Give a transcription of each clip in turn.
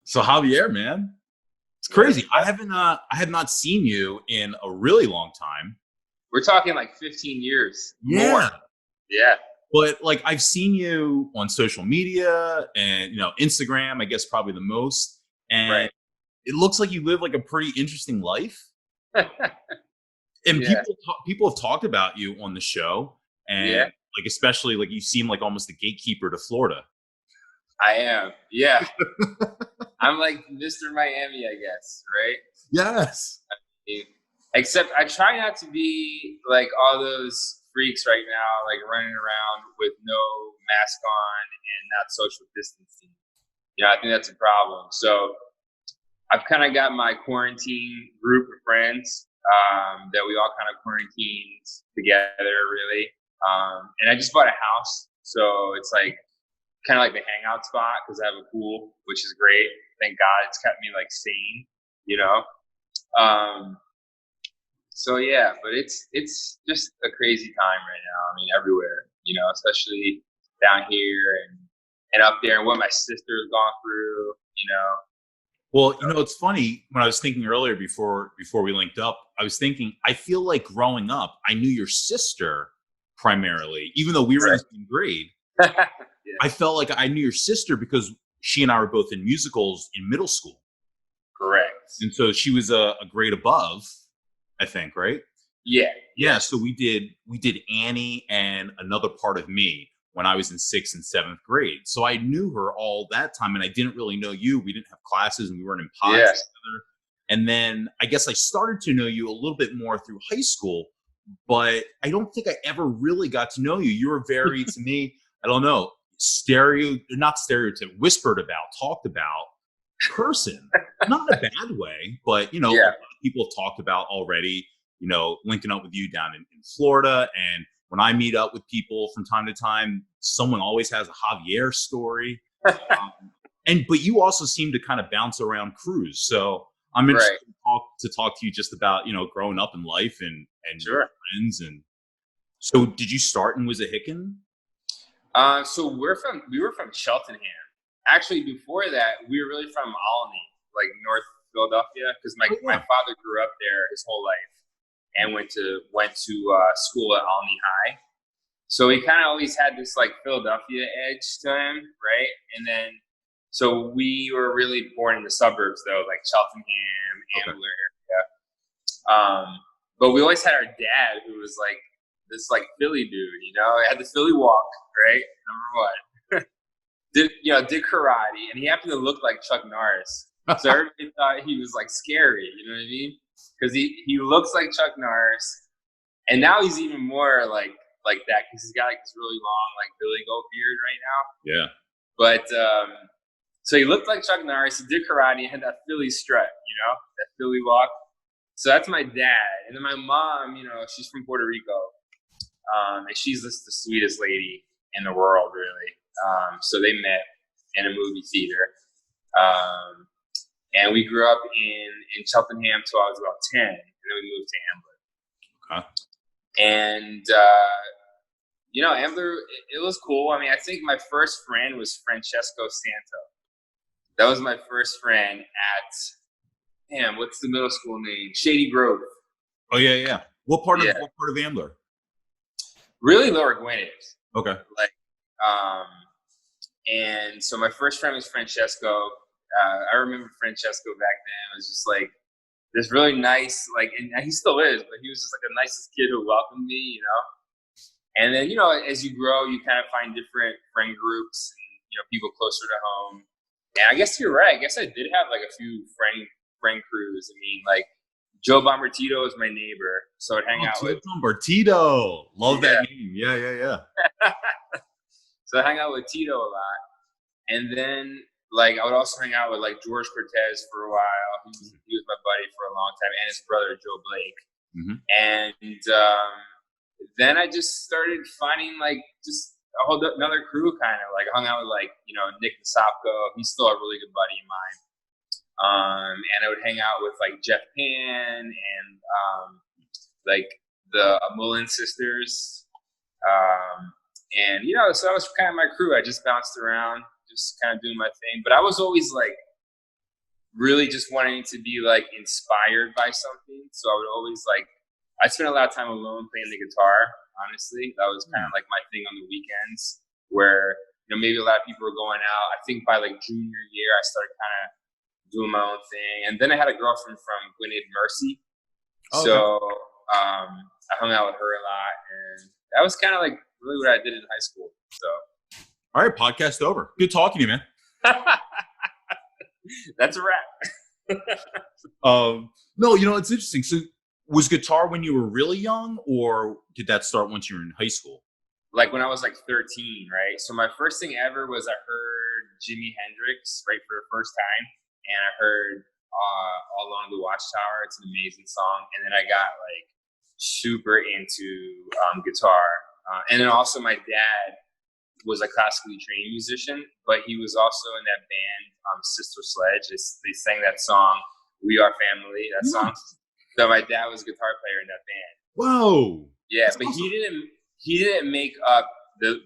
So Javier, man, it's crazy. I have not seen you in a really long time. We're talking like 15 years more. Yeah. Yeah. But like I've seen you on social media and Instagram, I guess probably the most. And Right. it looks like you live like a pretty interesting life. And Yeah. people have talked about you on the show, and Yeah. like especially like you seem like almost the gatekeeper to Florida. I am. Yeah. I'm like Mr. Miami, I guess, right? Yes. Except I try not to be like all those freaks right now, like running around with no mask on and not social distancing. I think that's a problem. So I've kind of got my quarantine group of friends that we all kind of quarantined together, really. And I just bought a house, so it's like kind of like the hangout spot because I have a pool, which is great. Thank God, it's kept me like sane, you know. So yeah, but it's just a crazy time right now. I mean, everywhere, especially down here and up there, and what my sister's gone through, Well, it's funny when I was thinking earlier before we linked up, I was thinking I feel like growing up, I knew your sister primarily, even though we were in the same grade. Yeah. I felt like I knew your sister because she and I were both in musicals in middle school. Correct. And so she was a grade above, I think, right? Yeah. Yeah. So we did Annie and Another Part of Me when I was in 6th and 7th grade. So I knew her all that time, and I didn't really know you. We didn't have classes, and we weren't in pods together. And then I guess I started to know you a little bit more through high school, but I don't think I ever really got to know you. You were very, to me, I don't know, whispered about, talked about person, not in a bad way, but a lot of people have talked about already, linking up with you down in Florida. And when I meet up with people from time to time, someone always has a Javier story. But you also seem to kind of bounce around crews. So I'm interested to talk to you just about, growing up in life and your friends. And so did you start in Wissahickon? So we were from Cheltenham. Actually, before that, we were really from Alney, like North Philadelphia, because my father grew up there his whole life and went to school at Alney High. So he kind of always had this like Philadelphia edge to him, right? And then, so we were really born in the suburbs though, like Cheltenham, Ambler area. But we always had our dad who was like this like Philly dude, he had the Philly walk, right? Number one. did karate, and he happened to look like Chuck Norris. So everybody thought he was like scary, you know what I mean? Because he looks like Chuck Norris, and now he's even more like that because he's got like this really long like Billy Goat beard right now. Yeah. But so he looked like Chuck Norris. He did karate and had that Philly strut, that Philly walk. So that's my dad, and then my mom, she's from Puerto Rico, and she's just the sweetest lady in the world, really. So they met in a movie theater. And we grew up in Cheltenham till I was about 10, and then we moved to Ambler. Okay. And, Ambler, it was cool. I mean, I think my first friend was Francesco Santo. That was my first friend at, what's the middle school name? Shady Grove. Oh, yeah. What part of Ambler? Really Lower Gwinnett. Okay. And so my first friend was Francesco. I remember Francesco back then. It was just like this really nice, like, and he still is, but he was just like the nicest kid who welcomed me, And then, as you grow, you kind of find different friend groups and, people closer to home. And I guess you're right. I guess I did have like a few friend crews. I mean, like Joe Bombertito is my neighbor, so I'd hang out with Bombertito. Love that name. Yeah. So I hang out with Tito a lot, and then like I would also hang out with like George Cortez for a while. He was my buddy for a long time, and his brother Joe Blake. Mm-hmm. And then I just started finding like just a whole another crew, kind of like I hung out with like Nick Nasopko. He's still a really good buddy of mine. And I would hang out with like Jeff Pan and like the Mullen sisters. And so that was kind of my crew. I just bounced around, just kind of doing my thing. But I was always like really just wanting to be like inspired by something. So I would always I spent a lot of time alone playing the guitar. Honestly, that was kind of like my thing on the weekends, where maybe a lot of people were going out. I think by like junior year, I started kind of doing my own thing, and then I had a girlfriend from Gwynedd Mercy, so I hung out with her a lot, and that was kind of like really what I did in high school. So, all right, podcast over. Good talking to you, man. That's a wrap. No, it's interesting. So, was guitar when you were really young, or did that start once you were in high school? Like when I was like 13, right? So my first thing ever was I heard Jimi Hendrix, right, for the first time, and I heard All Along the Watchtower. It's an amazing song, and then I got like super into guitar, and then also my dad was a classically trained musician, but he was also in that band, Sister Sledge. They sang that song, "We Are Family." That song. So my dad was a guitar player in that band. Whoa! Yeah, but awesome. He didn't make up the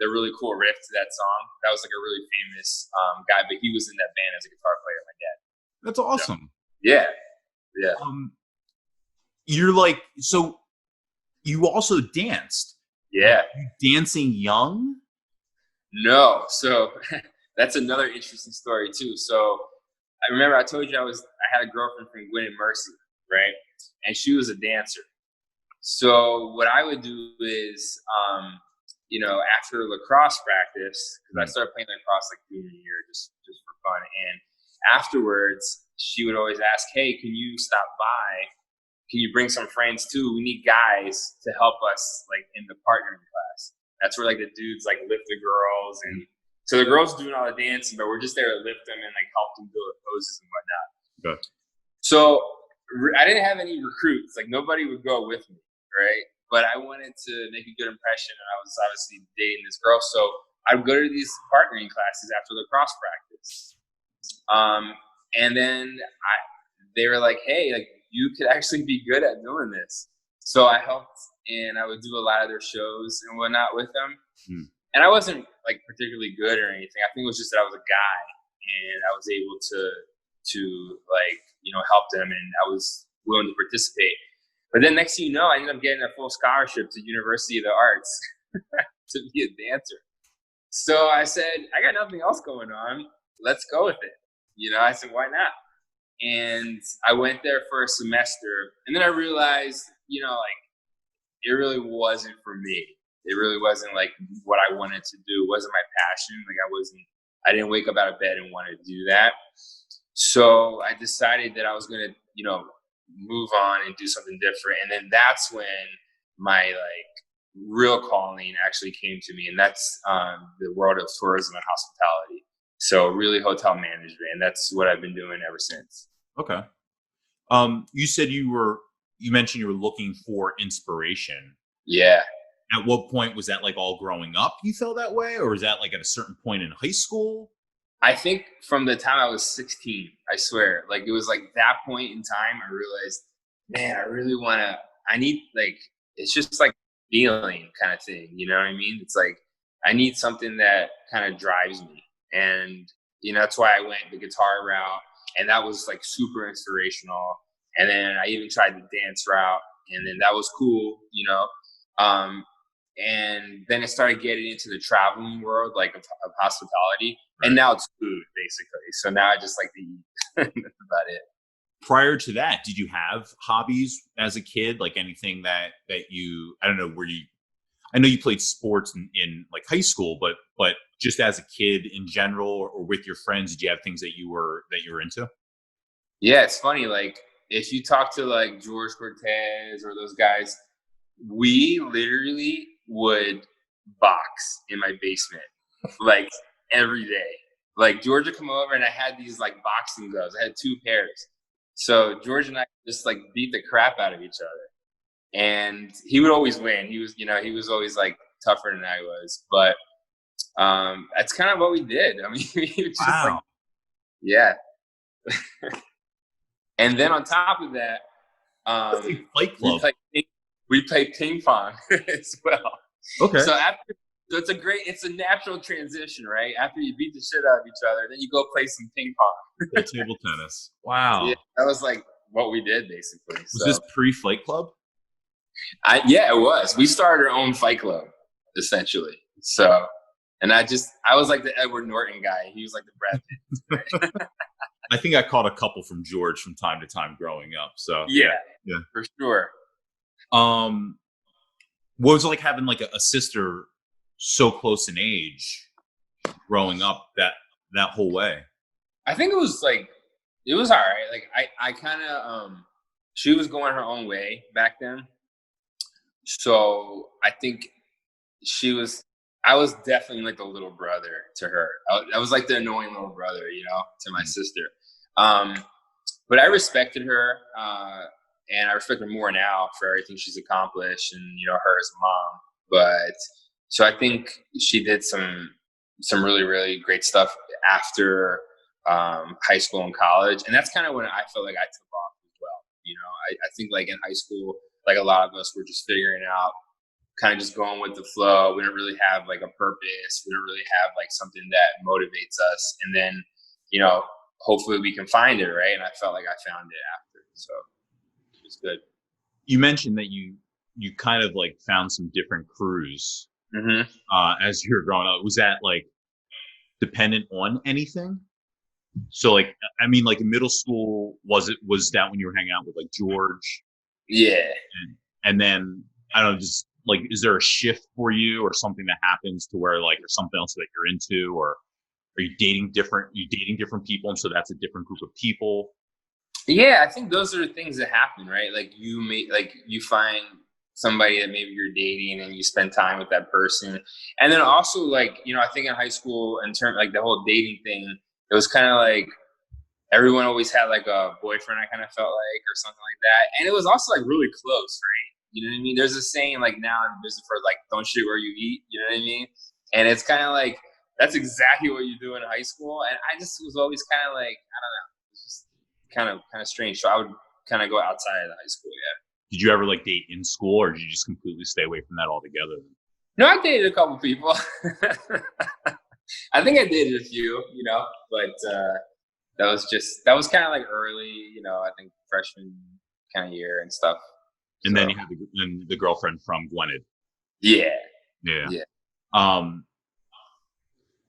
really cool riff to that song. That was like a really famous guy, but he was in that band as a guitar player. My dad. That's awesome. So, yeah. You're like, so you also danced. Yeah. You dancing young? No. So that's another interesting story too. So I remember I told you I had a girlfriend from Gwynedd Mercy, right? And she was a dancer. So what I would do is, after lacrosse practice, because I started playing lacrosse like junior year, just for fun. And afterwards, she would always ask, "Hey, can you stop by? Can you bring some friends too? We need guys to help us like in the partnering class." That's where like the dudes like lift the girls, and so the girls doing all the dancing, but we're just there to lift them and like help them build poses and whatnot. Okay. So I didn't have any recruits. Like nobody would go with me, right? But I wanted to make a good impression, and I was obviously dating this girl, so I would go to these partnering classes after lacrosse practice. And then they were like, "Hey, like you could actually be good at doing this." So I helped, and I would do a lot of their shows and whatnot with them. And I wasn't like particularly good or anything. I think it was just that I was a guy, and I was able to like help them, and I was willing to participate. But then next thing you know, I ended up getting a full scholarship to University of the Arts to be a dancer. So I said, I got nothing else going on. Let's go with it. I said, why not? And I went there for a semester, and then I realized, it really wasn't for me. It really wasn't like what I wanted to do. It wasn't my passion. Like I didn't wake up out of bed and want to do that. So I decided that I was going to, move on and do something different. And then that's when my like real calling actually came to me. And that's the world of tourism and hospitality. So really hotel management. And that's what I've been doing ever since. Okay. You said you mentioned you were looking for inspiration. Yeah. At what point was that like all growing up you felt that way? Or was that like at a certain point in high school? I think from the time I was 16, I swear, like it was like that point in time, I realized, man, I really it's just like feeling kind of thing. You know what I mean? It's like, I need something that kind of drives me. And, that's why I went the guitar route, and that was like super inspirational. And then I even tried the dance route, and then that was cool, and then it started getting into the traveling world, like of hospitality. Right. And now it's food, basically. So now I just like to eat. That's about it. Prior to that, did you have hobbies as a kid? Like anything that you, I don't know, I know you played sports in like high school, but just as a kid in general, or with your friends, did you have things that you were into? Yeah, it's funny. Like if you talk to like George Cortez or those guys, we literally would box in my basement like every day. Like George would come over, and I had these like boxing gloves. I had 2 pairs. So George and I just like beat the crap out of each other, and he would always win. He was always like tougher than I was, but that's kind of what we did. I mean, he was just like, yeah. And then on top of that, Fight Club. we played ping pong as well. Okay. So So it's a natural transition, right? After you beat the shit out of each other, then you go play some ping pong. Play table tennis. Wow. Yeah, that was like what we did basically. Was this pre-Fight Club? Yeah, it was. We started our own fight club, essentially. So, and I was like the Edward Norton guy. He was like the Brad Pitt. I think I caught a couple from George from time to time growing up. So yeah, for sure. What was it like having like a sister so close in age growing up that whole way? I think it was all right. Like I kind of, she was going her own way back then. So I think I was definitely like the little brother to her. I was like the annoying little brother, to my sister. But I respected her, and I respect her more now for everything she's accomplished, and her as a mom. But so I think she did some really, really great stuff after high school and college, and that's kind of when I felt like I took off as well. I think like in high school, like a lot of us were just figuring out, kind of just going with the flow. We don't really have like a purpose. We don't really have like something that motivates us. And then, hopefully we can find it, right? And I felt like I found it after, so it's good. You mentioned that you kind of like found some different crews as you were growing up. Was that like dependent on anything? So like, I mean, like in middle school, was that when you were hanging out with like George? Yeah. And then I don't know, just like, is there a shift for you or something that happens to where like, or something else that you're into, or are you dating different people? And so that's a different group of people. Yeah. I think those are the things that happen, right? Like you find somebody that maybe you're dating and you spend time with that person. And then also like, I think in high school, in terms like the whole dating thing, it was kind of like everyone always had like a boyfriend, I kind of felt like, or something like that. And it was also like really close, right? You know what I mean? There's a saying like now in the business for like, don't shit where you eat. You know what I mean? And it's kind of like, that's exactly what you do in high school. And I just was always kind of like, I don't know, it's just kind of strange. So I would kind of go outside of the high school. Yeah. Did you ever like date in school, or did you just completely stay away from that altogether? No, I dated a couple people. I think I dated a few, but that was kind of like early, I think freshman kind of year and stuff. And then you had the girlfriend from Gwynedd. Yeah.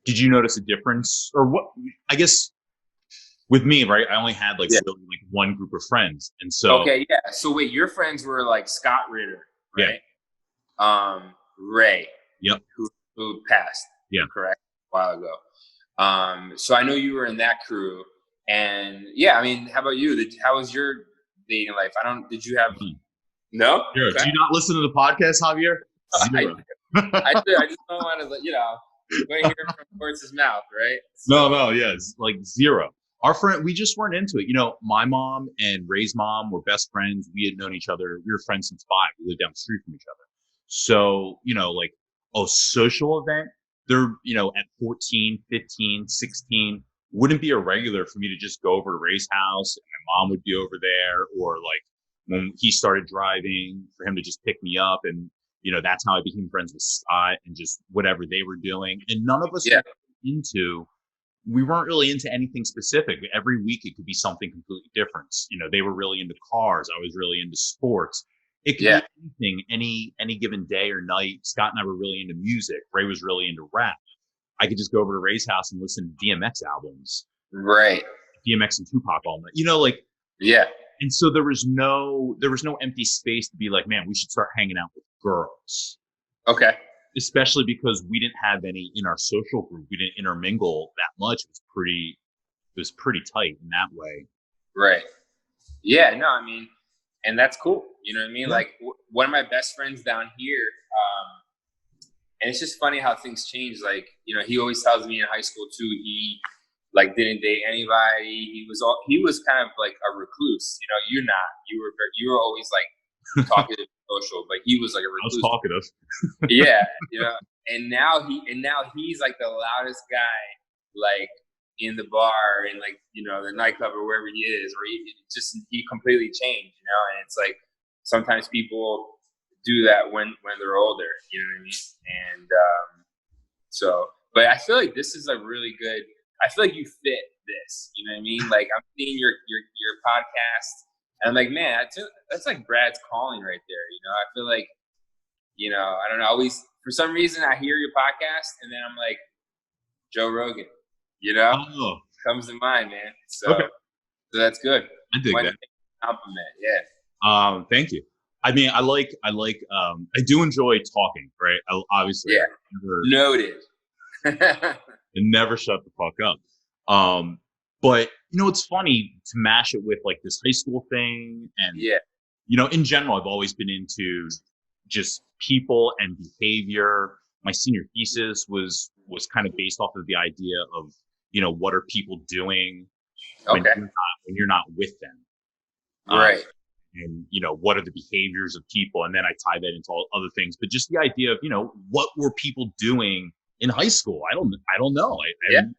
Did you notice a difference, or what? I guess with me, right? I only had like really like one group of friends, and so So wait, your friends were like Scott Ritter, right? Yeah. Ray. Yep. Who passed? Yeah. Correct. A while ago. So I know you were in that crew, and I mean, how about you? How was your dating life? Did you have? No. Sure. Okay. Do you not listen to the podcast, Javier? I do. I just don't want to, going to hear it from the horse's mouth, right? So. No, it's like zero. Our friend, we just weren't into it. My mom and Ray's mom were best friends. We had known each other. We were friends since 5. We lived down the street from each other. So, like a social event, they're, at 14, 15, 16, wouldn't be a regular for me to just go over to Ray's house and my mom would be over there, or like when he started driving, for him to just pick me up. And, that's how I became friends with Scott and just whatever they were doing. And none of us we weren't really into anything specific. Every week it could be something completely different. They were really into cars. I was really into sports. It could be anything, any given day or night. Scott and I were really into music. Ray was really into rap. I could just go over to Ray's house and listen to DMX albums. Right. DMX and Tupac all night. Yeah. And so there was no empty space to be like, man, we should start hanging out with girls. Okay. Especially because we didn't have any in our social group. We didn't intermingle that much. It was pretty tight in that way. Right. Yeah. No, I mean, and that's cool. You know what I mean? Yeah. Like one of my best friends down here, and it's just funny how things change. Like, he always tells me in high school too, he like didn't date anybody. He was kind of like a recluse. You're not. You were always like talkative, social, but he was like a recluse. I was talkative. Yeah, and now he's like the loudest guy, like in the bar and like the nightclub or wherever he is, or he completely changed, and it's like sometimes people do that when they're older, you know what I mean? And So, but I feel like this is a really good. I feel like you fit this. You know what I mean? Like I'm seeing your podcast, and I'm like, man, that's like Brad's calling right there. You know, I feel like, you know, I don't know. Always for some reason I hear your podcast, and then I'm like, Joe Rogan. You know, comes to mind, man. So, so that's good. I dig that. Compliment, yeah. Thank you. I mean, I do enjoy talking, right? Obviously, yeah. Noted. And never shut the fuck up. But you know, it's funny to mash it with like this high school thing, and you know, in general, I've always been into just people and behavior. My senior thesis was kind of based off of the idea of, you know, what are people doing when you're not with them, right? And you know, what are the behaviors of people, and then I tie that into all other things. But just the idea of, you know, what were people doing in high school? I don't know. I have no idea.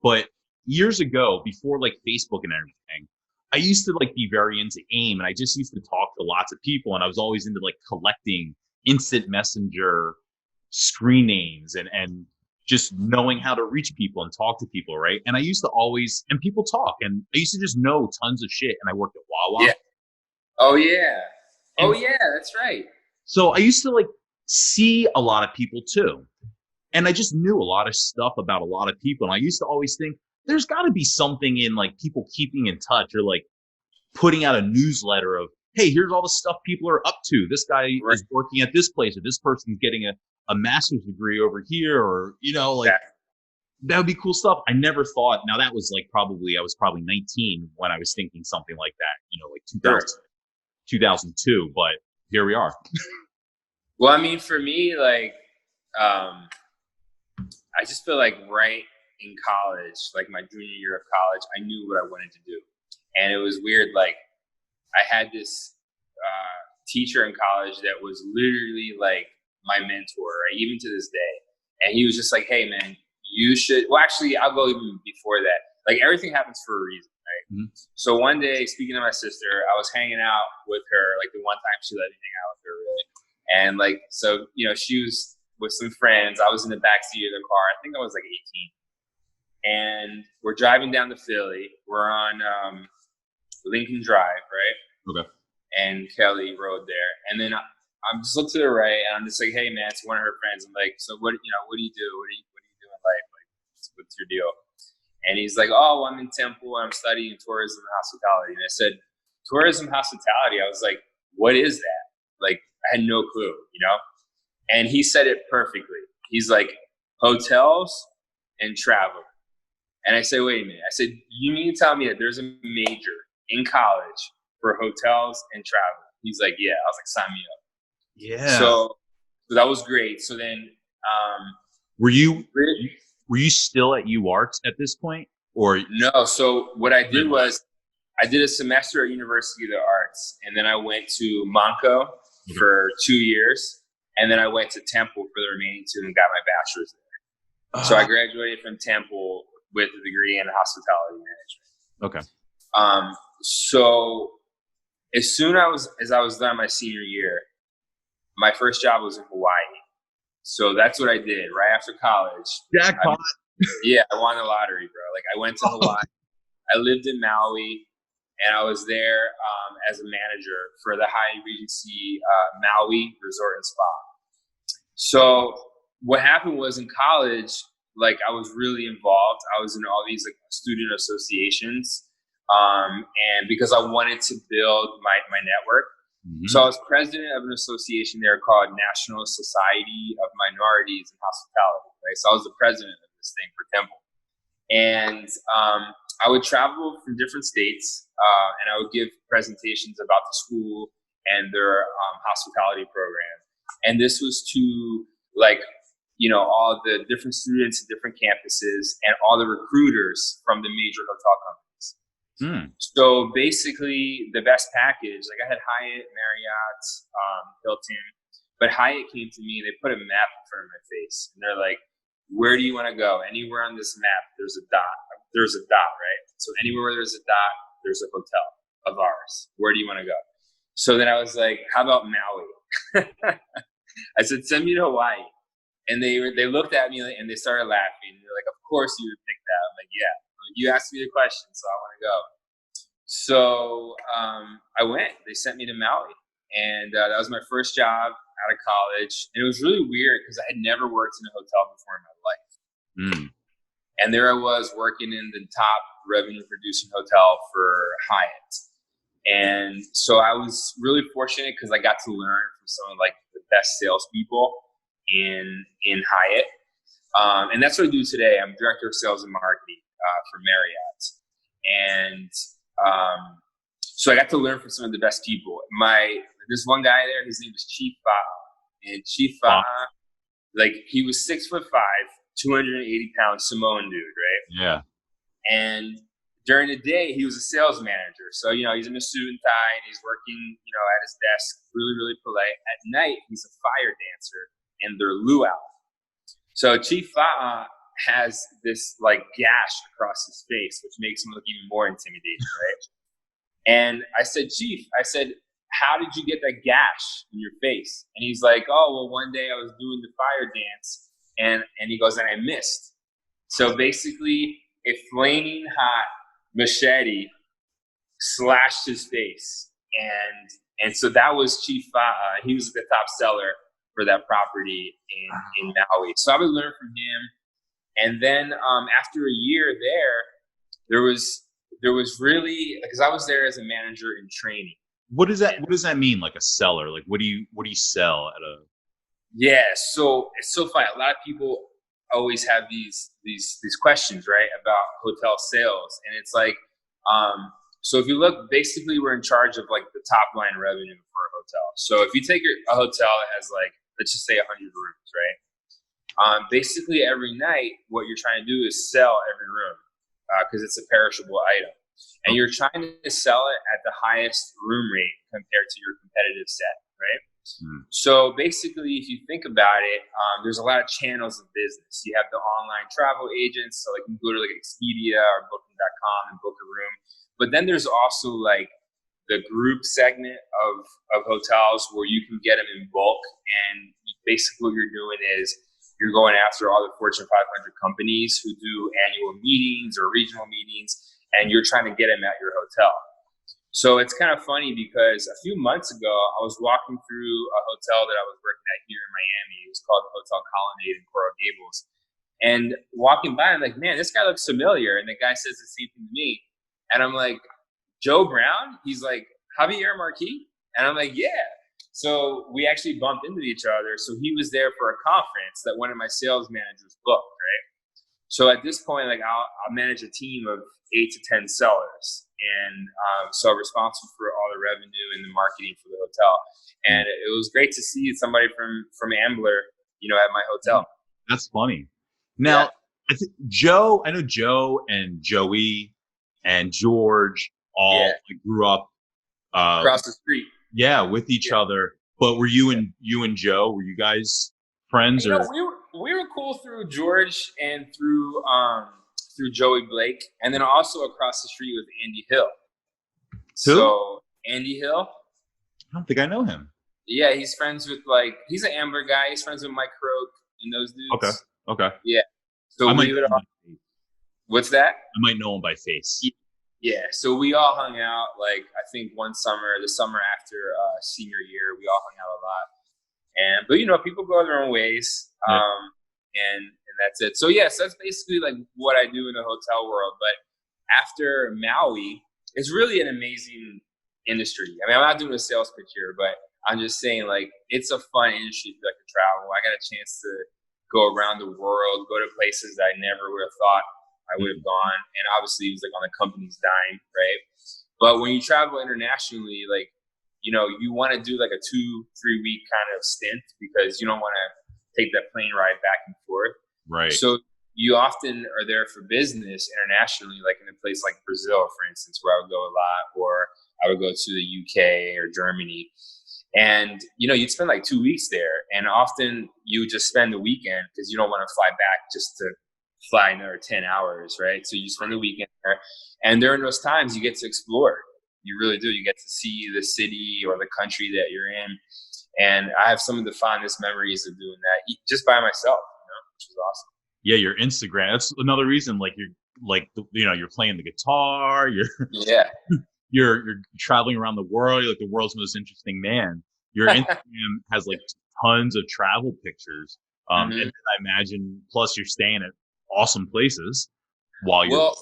But years ago, before like Facebook and everything, I used to like be very into AIM, and I just used to talk to lots of people, and I was always into like collecting instant messenger screen names and just knowing how to reach people and talk to people, right? And I used to always, and people talk, and I used to just know tons of shit, and I worked at Wawa. Yeah. Oh yeah. Oh yeah, that's right. So I used to like see a lot of people too. And I just knew a lot of stuff about a lot of people. And I used to always think there's got to be something in like people keeping in touch, or like putting out a newsletter of, hey, here's all the stuff people are up to. This guy is working at this place, or this person's getting a master's degree over here, or, you know, like that would be cool stuff. I never thought, now that was like I was probably 19 when I was thinking something like that, you know, like 2002, but here we are. Well, I mean, for me, like, I just feel like right in college, like my junior year of college, I knew what I wanted to do. And it was weird. Like I had this teacher in college that was literally like my mentor, right? Even to this day. And he was just like, hey man, you should, well, actually I'll go even before that. Like everything happens for a reason, right? Mm-hmm. So one day, speaking to my sister, I was hanging out with her, like the one time she let me hang out with her, really. And like, so, you know, she was with some friends. I was in the backseat of the car. I think I was like 18. And we're driving down to Philly. We're on Lincoln Drive, right? Okay. And Kelly Road there. And then I'm just look to the right, and I'm just like, hey man, it's one of her friends. I'm like, so what, you know, what do you do? What do you do in life? Like, what's your deal? And he's like, oh, I'm in Temple, and I'm studying tourism and hospitality. And I said, tourism, hospitality. I was like, what is that? Like, I had no clue, you know? And he said it perfectly. He's like, hotels and travel. And I said, wait a minute. I said, you mean to tell me that there's a major in college for hotels and travel? He's like, yeah. I was like, sign me up. Yeah. So that was great. So then, were you still at UArts at this point, or no? So what I did was I did a semester at University of the Arts, and then I went to Monaco for 2 years, and then I went to Temple for the remaining 2 and got my bachelor's there. So I graduated from Temple with a degree in hospitality management. Okay. So as soon as I was done my senior year, my first job was in Hawaii. So that's what I did right after college. Jackpot. I won the lottery, bro. Like I went to Hawaii. I lived in Maui, and I was there as a manager for the Hyatt Regency Maui Resort and Spa. So what happened was in college, like I was really involved. I was in all these like student associations, and because I wanted to build my network. Mm-hmm. So I was president of an association there called National Society of Minorities in Hospitality. Right, so I was the president of this thing for Temple, and I would travel from different states, and I would give presentations about the school and their hospitality program. And this was to like, you know, all the different students at different campuses and all the recruiters from the major hotel companies. So basically the best package, like I had Hyatt, Marriott, Hilton, but Hyatt came to me, they put a map in front of my face, and they're like, where do you want to go? Anywhere on this map, there's a dot, right? So anywhere where there's a dot, there's a hotel of ours. Where do you want to go? So then I was like, how about Maui? I said, send me to Hawaii. And they looked at me and they started laughing. They're like, "Of course you would pick that." I'm like, "Yeah, you asked me the question, so I want to go." So I went. They sent me to Maui, and that was my first job out of college. And it was really weird because I had never worked in a hotel before in my life. Mm. And there I was working in the top revenue producing hotel for Hyatt. And so I was really fortunate because I got to learn from some of like the best salespeople in Hyatt. And that's what I do today. I'm director of sales and marketing for Marriott. And so I got to learn from some of the best people. This one guy there, his name was Chief Fa'a. And Chief Fa'a, like he was 6'5", 280-pound Samoan dude, right? Yeah. And during the day, he was a sales manager. So, he's in a suit and tie and he's working, at his desk, really, really polite. At night, he's a fire dancer in their luau. So Chief Fa'a has this like gash across his face, which makes him look even more intimidating, right? And I said, "Chief," "how did you get that gash in your face?" And he's like, "Oh, well, one day I was doing the fire dance and he goes, and I missed." So basically a flaming hot machete slashed his face. And so that was Chief Fa'a. He was the top seller for that property in Maui. So I would learn from him. And then after a year there was really, because I was there as a manager in training. What does that mean? Like a seller? Like what do you sell at a? Yeah, so it's so funny. A lot of people always have these questions, right, about hotel sales, and it's like, so if you look, basically we're in charge of like the top line revenue for a hotel. So if you take a hotel that has like, let's just say 100 rooms, right? Basically every night, what you're trying to do is sell every room because it's a perishable item, and you're trying to sell it at the highest room rate compared to your competitive set, right? So basically, if you think about it, there's a lot of channels of business. You have the online travel agents, so like you can go to like Expedia or Booking.com and book a room. But then there's also like the group segment of hotels where you can get them in bulk, and basically what you're doing is you're going after all the Fortune 500 companies who do annual meetings or regional meetings, and you're trying to get them at your hotel. So it's kind of funny because a few months ago, I was walking through a hotel that I was working at here in Miami. It was called the Hotel Colonnade in Coral Gables. And walking by, I'm like, man, this guy looks familiar. And the guy says the same thing to me. And I'm like, Joe Brown? He's like, Javier Marquis? And I'm like, yeah. So we actually bumped into each other. So he was there for a conference that one of my sales managers booked, right? So at this point, like I'll manage a team of 8 to 10 sellers. And so I'm responsible for all the revenue and the marketing for the hotel. And it was great to see somebody from Ambler, at my hotel. That's funny. Now, yeah. I know Joe and Joey and George all grew up across the street. Yeah, with each other. But were you and Joe, were you guys friends? Or we were cool through George and through Joey Blake, and then also across the street with Andy Hill. Who? So Andy Hill. I don't think I know him. Yeah, he's friends with he's an Ambler guy. He's friends with Mike Croak and those dudes. Okay. Yeah. So what's that? I might know him by face. Yeah. So we all hung out I think one summer, the summer after senior year, we all hung out a lot. But people go their own ways. And that's it. So yes, that's basically like what I do in the hotel world. But after Maui, it's really an amazing industry. I mean, I'm not doing a sales pitch here, but I'm just saying it's a fun industry if you like to travel. I got a chance to go around the world, go to places that I never would have thought I would have gone. And obviously it was on the company's dime, right? But when you travel internationally, you want to do a 2-3 week kind of stint because you don't want to take that plane ride back and forth. Right. So you often are there for business internationally, like in a place like Brazil, for instance, where I would go a lot, or I would go to the UK or Germany. And, you'd spend 2 weeks there. And often you just spend the weekend because you don't want to fly back just to fly another 10 hours, right? So you spend the weekend there. And during those times, you get to explore. You really do. You get to see the city or the country that you're in. And I have some of the fondest memories of doing that just by myself, which is awesome. Yeah, your Instagram. That's another reason. Like you're playing the guitar. You're traveling around the world. You're like the world's most interesting man. Your Instagram has like tons of travel pictures. And then I imagine, plus you're staying at awesome places while you're. Well,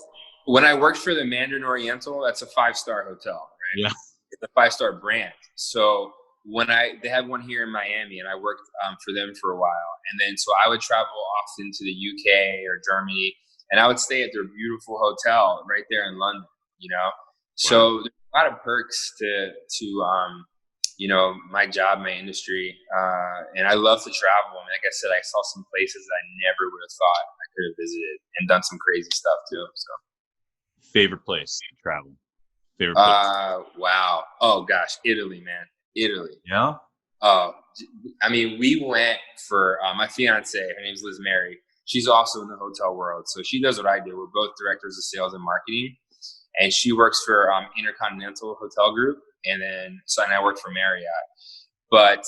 when I worked for the Mandarin Oriental, that's a 5-star hotel, right? Yeah, it's a 5-star brand. So when they had one here in Miami, and I worked for them for a while, and then so I would travel often to the UK or Germany, and I would stay at their beautiful hotel right there in London. Wow. So there's a lot of perks to my job, my industry, and I love to travel. And like I said, I saw some places that I never would have thought I could have visited, and done some crazy stuff too. So, favorite place to travel? Favorite place? Wow. Oh gosh, Italy, man. Italy. Yeah. I mean, we went for my fiance. Her name's Liz Mary. She's also in the hotel world, so she does what I do. We're both directors of sales and marketing, and she works for Intercontinental Hotel Group, and I work for Marriott. But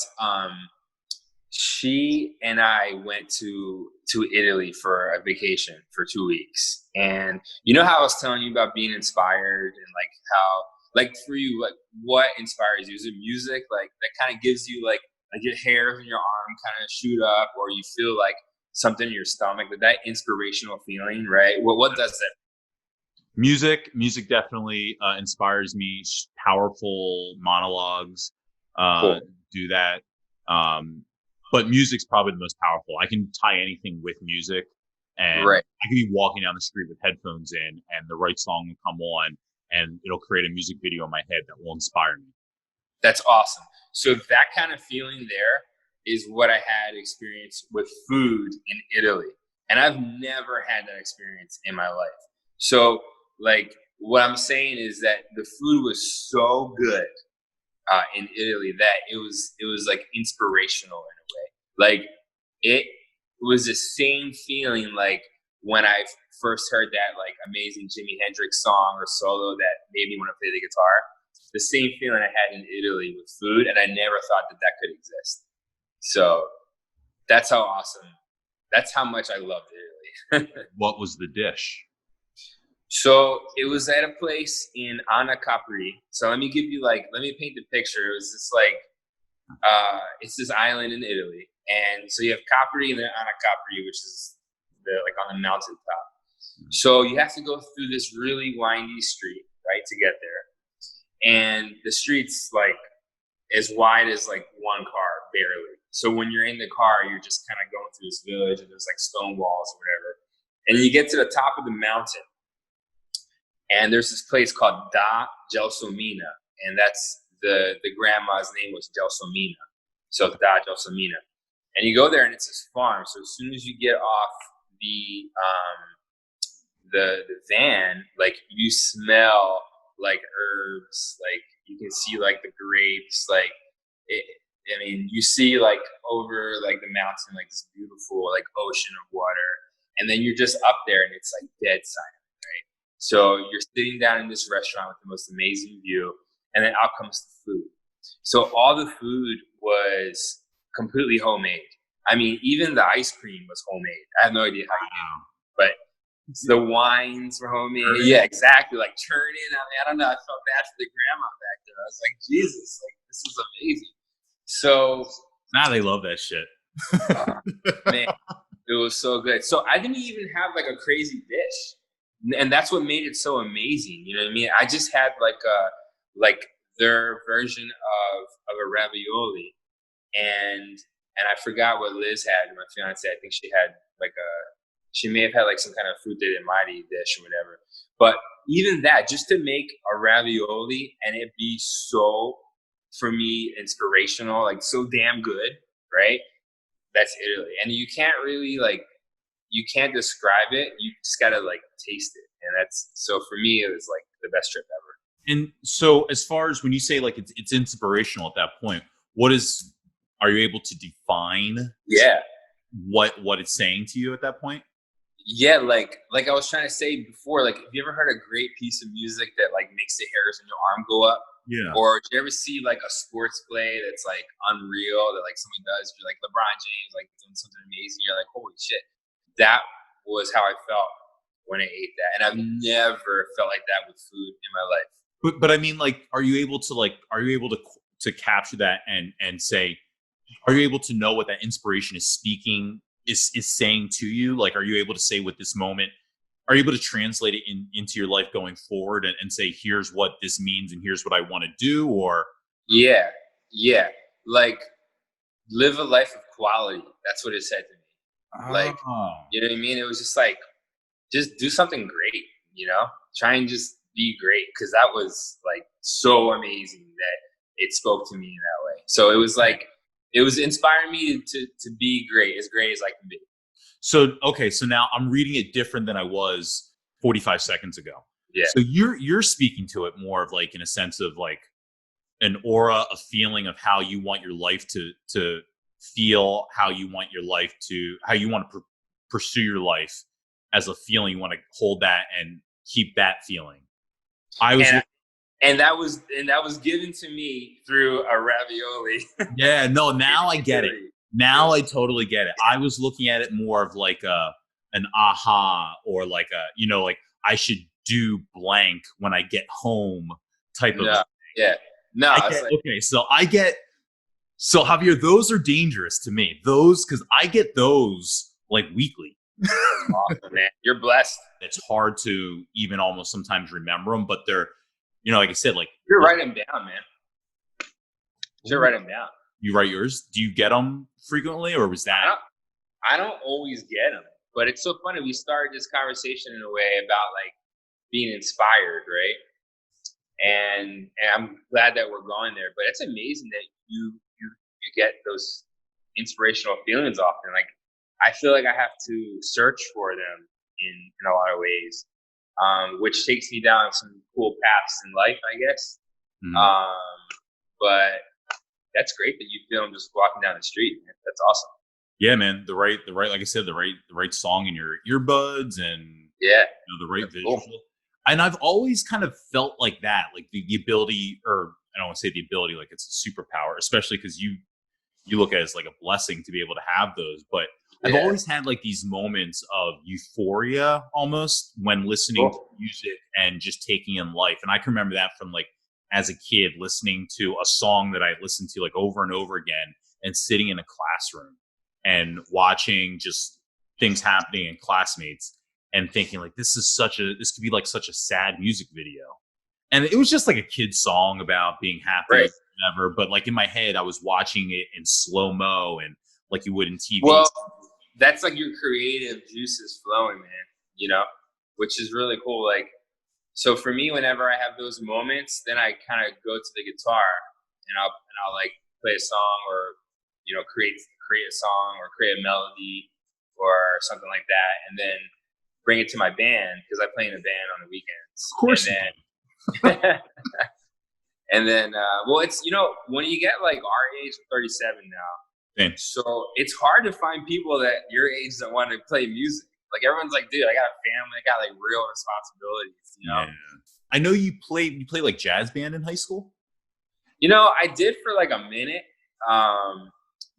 she and I went to Italy for a vacation for 2 weeks, and how I was telling you about being inspired, and like how. Like for you, like what inspires you? Is it music? Like that kind of gives you like your hairs on your arm kind of shoot up, or you feel like something in your stomach, that inspirational feeling, right? What does that? Music definitely inspires me. Powerful monologues Cool. do that. But music's probably the most powerful. I can tie anything with music, and I can be walking down the street with headphones in, and the right song will come on, and it'll create a music video in my head that will inspire me. That's awesome. So that kind of feeling there is what I had experienced with food in Italy. And I've never had that experience in my life. So like what I'm saying is that the food was so good in Italy that it was like inspirational in a way. Like it was the same feeling like when I first heard that like amazing Jimi Hendrix song or solo that made me want to play the guitar, the same feeling I had in Italy with food, and I never thought that could exist. So that's how awesome, that's how much I loved Italy. What was the dish? So it was at a place in Anna Capri. So let me paint the picture. It was this like, it's this island in Italy. And so you have Capri and then Anna Capri, which is on the mountaintop. So you have to go through this really windy street, right, to get there. And the street's like as wide as like one car, barely. So when you're in the car, you're just kind of going through this village, and there's like stone walls or whatever. And you get to the top of the mountain, and there's this place called Da Gelsomina, and that's the grandma's name was Gelsomina. So Da Gelsomina. And you go there, and it's this farm. So as soon as you get off the van, like you smell like herbs, like you can see like the grapes, like you see like over like the mountain, like this beautiful like ocean of water, and then you're just up there, and it's like dead silent, right? So you're sitting down in this restaurant with the most amazing view, and then out comes the food. So all the food was completely homemade. I mean, even the ice cream was homemade. I have no idea how you do it, but the wines were homemade. Yeah, exactly. Like churning. I don't know. I felt bad for the grandma back there. I was like, Jesus, like this is amazing. So now they love that shit. Man, it was so good. So I didn't even have like a crazy dish, and that's what made it so amazing. You know what I mean? I just had like their version of a ravioli, and I forgot what Liz had. My fiance, I think she had she may have had like some kind of fruit de mare dish or whatever. But even that, just to make a ravioli and it be so, for me, inspirational, like so damn good, right? That's Italy. And you can't really you can't describe it. You just gotta taste it. And that's, so for me, it was like the best trip ever. And so as far as when you say like it's inspirational at that point, are you able to define what it's saying to you at that point? Yeah, like I was trying to say before, like, have you ever heard a great piece of music that like makes the hairs on your arm go up? Yeah. Or do you ever see like a sports play that's like unreal that like somebody does? You're like LeBron James, like doing something amazing. You're like, holy shit. That was how I felt when I ate that. And I've never felt like that with food in my life. But I mean, like, are you able to capture that and say, are you able to know what that inspiration is speaking is saying to you? Like, are you able to say with this moment, are you able to translate it into your life going forward and say, here's what this means and here's what I want to do? Or yeah, like live a life of quality. That's what it said to me. Like, you know what I mean? It was just like, just do something great, you know, try and just be great. Cause that was like so amazing that it spoke to me in that way. So it was like, it was inspiring me to be great as I can be. So, okay. So now I'm reading it different than I was 45 seconds ago. Yeah. So you're speaking to it more of like in a sense of like an aura, a feeling of how you want your life to feel, how you want your life how you want to pursue your life as a feeling. You want to hold that and keep that feeling. And that was given to me through a ravioli. Yeah, no, now I get it. Now I totally get it. I was looking at it more of like an aha, or like a, you know, like I should do blank when I get home type of thing. Yeah. No, okay, so Javier, those are dangerous to me. Those, because I get those like weekly. Awesome, man. You're blessed. It's hard to even almost sometimes remember them, but they're, you know, like I said, like you're writing them down, man. You're writing them down. You write yours? Do you get them frequently, or was that? I don't always get them, but it's so funny. We started this conversation in a way about like being inspired, right? And I'm glad that we're going there. But it's amazing that you get those inspirational feelings often. Like I feel like I have to search for them in a lot of ways, which takes me down some cool paths in life, I guess. Mm-hmm. But that's great that you feel them just walking down the street, man. That's awesome. Yeah, man. The right, like I said, the right song in your earbuds, and you know, the right visual. Cool. And I've always kind of felt like that, like the ability, or I don't want to say the ability, like it's a superpower, especially because you look at it as like a blessing to be able to have those. But I've always had like these moments of euphoria almost when listening to music and just taking in life. And I can remember that from like as a kid, listening to a song that I listened to like over and over again, and sitting in a classroom and watching just things happening in classmates and thinking like, this could be like such a sad music video. And it was just like a kid's song about being happy, right, or whatever. But like in my head, I was watching it in slow-mo and like you would in TV. Well, that's like your creative juices flowing, man, you know, which is really cool. Like, so for me, whenever I have those moments, then I kind of go to the guitar and I'll like play a song, or, you know, create a song or create a melody or something like that. And then bring it to my band, because I play in a band on the weekends. Of course. And then, well, it's, you know, when you get like our age, 37 now, so it's hard to find people that your age that want to play music. Like everyone's like, dude, I got a family, I got like real responsibilities, you know? Yeah. I know you play like jazz band in high school? You know, I did for like a minute.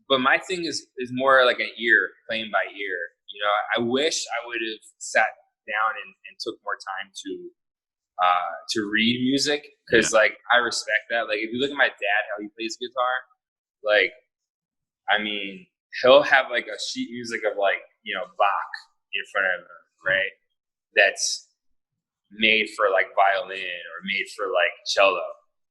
But my thing is more like an ear, playing by ear. You know, I wish I would have sat down and took more time to read music, because like I respect that. Like if you look at my dad, how he plays guitar, like, I mean, he'll have like a sheet music of like, you know, Bach in front of him, right? That's made for like violin or made for like cello,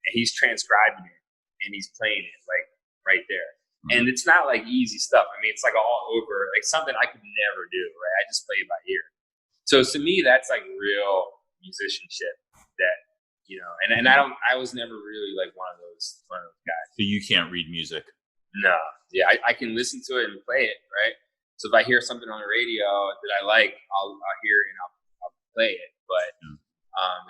and he's transcribing it and he's playing it like right there. And it's not like easy stuff. I mean, it's like all over, like something I could never do, right? I just play it by ear. So to me, that's like real musicianship that, you know, and I was never really like one of those guys. So you can't read music? No. Yeah, I can listen to it and play it, right? So if I hear something on the radio that I like, I'll hear it and I'll play it. But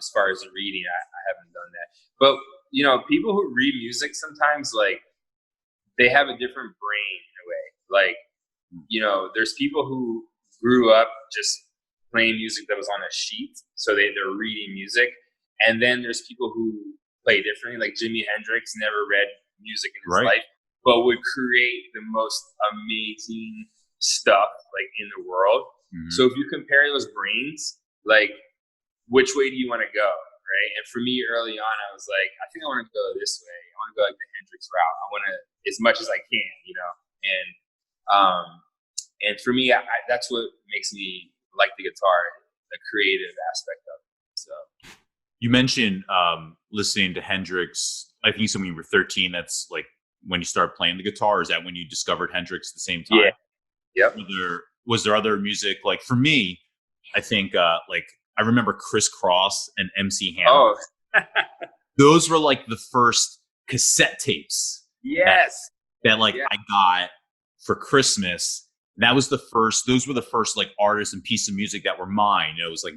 as far as the reading, I haven't done that. But, you know, people who read music sometimes, like, they have a different brain in a way. Like, you know, there's people who grew up just playing music that was on a sheet. So they're reading music. And then there's people who play differently. Like Jimi Hendrix never read music in his life, but would create the most amazing stuff like in the world. So if you compare those brains, like which way do you want to go? Right. And for me early on, I was like, I think I want to go this way. I want to go like the Hendrix route. I want to, as much as I can, you know, and for me, that's what makes me like the guitar, the creative aspect of it. So you mentioned listening to Hendrix. I think you said when you were 13. That's like when you started playing the guitar. Or is that when you discovered Hendrix at the same time? Yeah. Yep. Was there other music? Like for me, I think like I remember Criss Cross and MC Hammer. Oh. Those were like the first cassette tapes. Yes. That like I got for Christmas. Those were the first like artists and pieces of music that were mine. It was like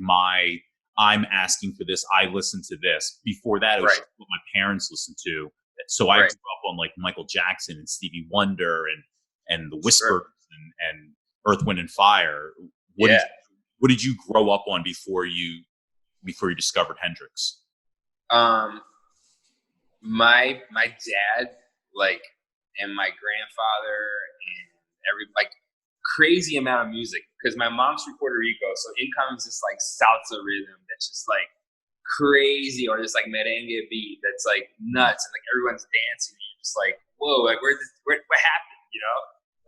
I'm asking for this. I listened to this. Before that, it was what my parents listened to. So I grew up on like Michael Jackson and Stevie Wonder and the Whispers and Earth, Wind and Fire. What did you grow up on before you discovered Hendrix? My dad, like, and my grandfather and crazy amount of music, because my mom's from Puerto Rico, so in comes this like salsa rhythm that's just like crazy, or this like merengue beat that's like nuts, and like everyone's dancing, and you're just like, whoa, like what happened, you know?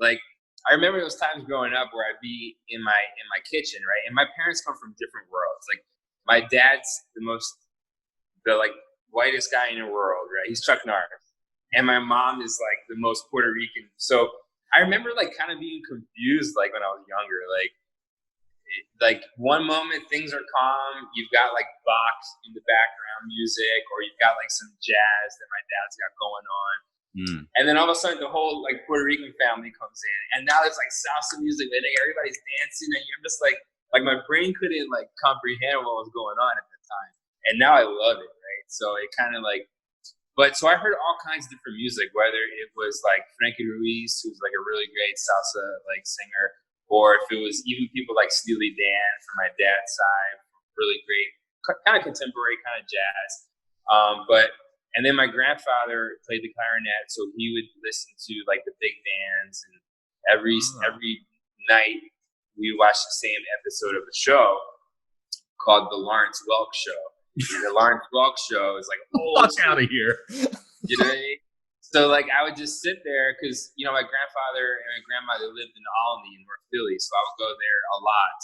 Like I remember those times growing up where I'd be in my kitchen, right? And my parents come from different worlds. Like my dad's the like whitest guy in the world, right? He's Chuck Norris. And my mom is like the most Puerto Rican. So I remember like kind of being confused, like when I was younger, like one moment things are calm, you've got like Bach in the background music, or you've got like some jazz that my dad's got going on. And then all of a sudden the whole like Puerto Rican family comes in, and now there's like salsa music, and everybody's dancing, and you're just like my brain couldn't like comprehend what was going on at the time. And now I love it, right? So it kind of like, so I heard all kinds of different music, whether it was like Frankie Ruiz, who's like a really great salsa like singer, or if it was even people like Steely Dan from my dad's side, really great, kind of contemporary, kind of jazz. And then my grandfather played the clarinet, so he would listen to like the big bands, and every night we watched the same episode of a show called The Lawrence Welk Show. The Lawrence Welk Show is like, fuck out of here. You know what I mean? So like I would just sit there because, you know, my grandfather and my grandmother lived in Albany in North Philly, so I would go there a lot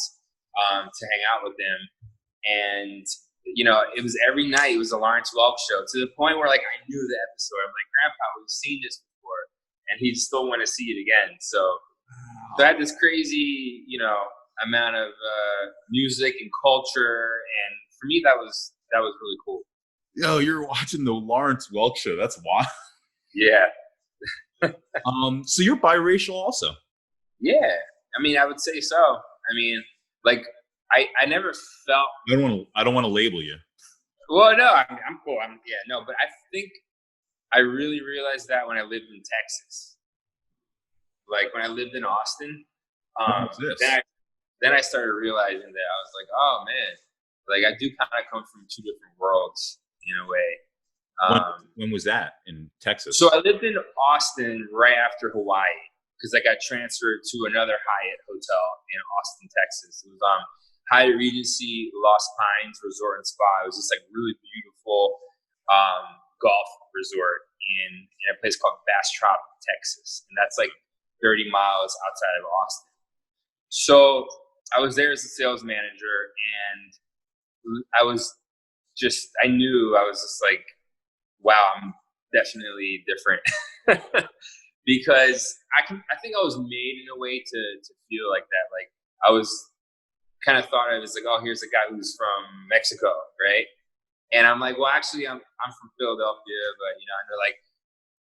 to hang out with them. And you know, it was every night. It was a Lawrence Welk Show, to the point where like I knew the episode. I'm like, Grandpa, we've seen this before, and he still want to see it again. So I had this crazy, you know, amount of music and culture, and for me that was really cool. Yo, you're watching the Lawrence Welk Show. That's wild. Yeah. So you're biracial also? Yeah. I mean, I would say so. I mean, like I never felt. I don't want to label you. Well, no, I'm cool. But I think I really realized that when I lived in Texas. Like when I lived in Austin, then I started realizing that I was like, oh man, like I do kind of come from two different worlds in a way. When was that in Texas? So I lived in Austin right after Hawaii, because I got transferred to another Hyatt hotel in Austin, Texas. It was Hyatt Regency Lost Pines Resort and Spa. It was just like really beautiful golf resort in a place called Bastrop, Texas, and that's like 30 miles outside of Austin. So I was there as a sales manager, and I knew I was just like, wow, I'm definitely different. Because I think I was made in a way to feel like that. Like I was kind of thought of as like, oh, here's a guy who's from Mexico, right? And I'm like, well, actually, I'm from Philadelphia, but you know, and they're like,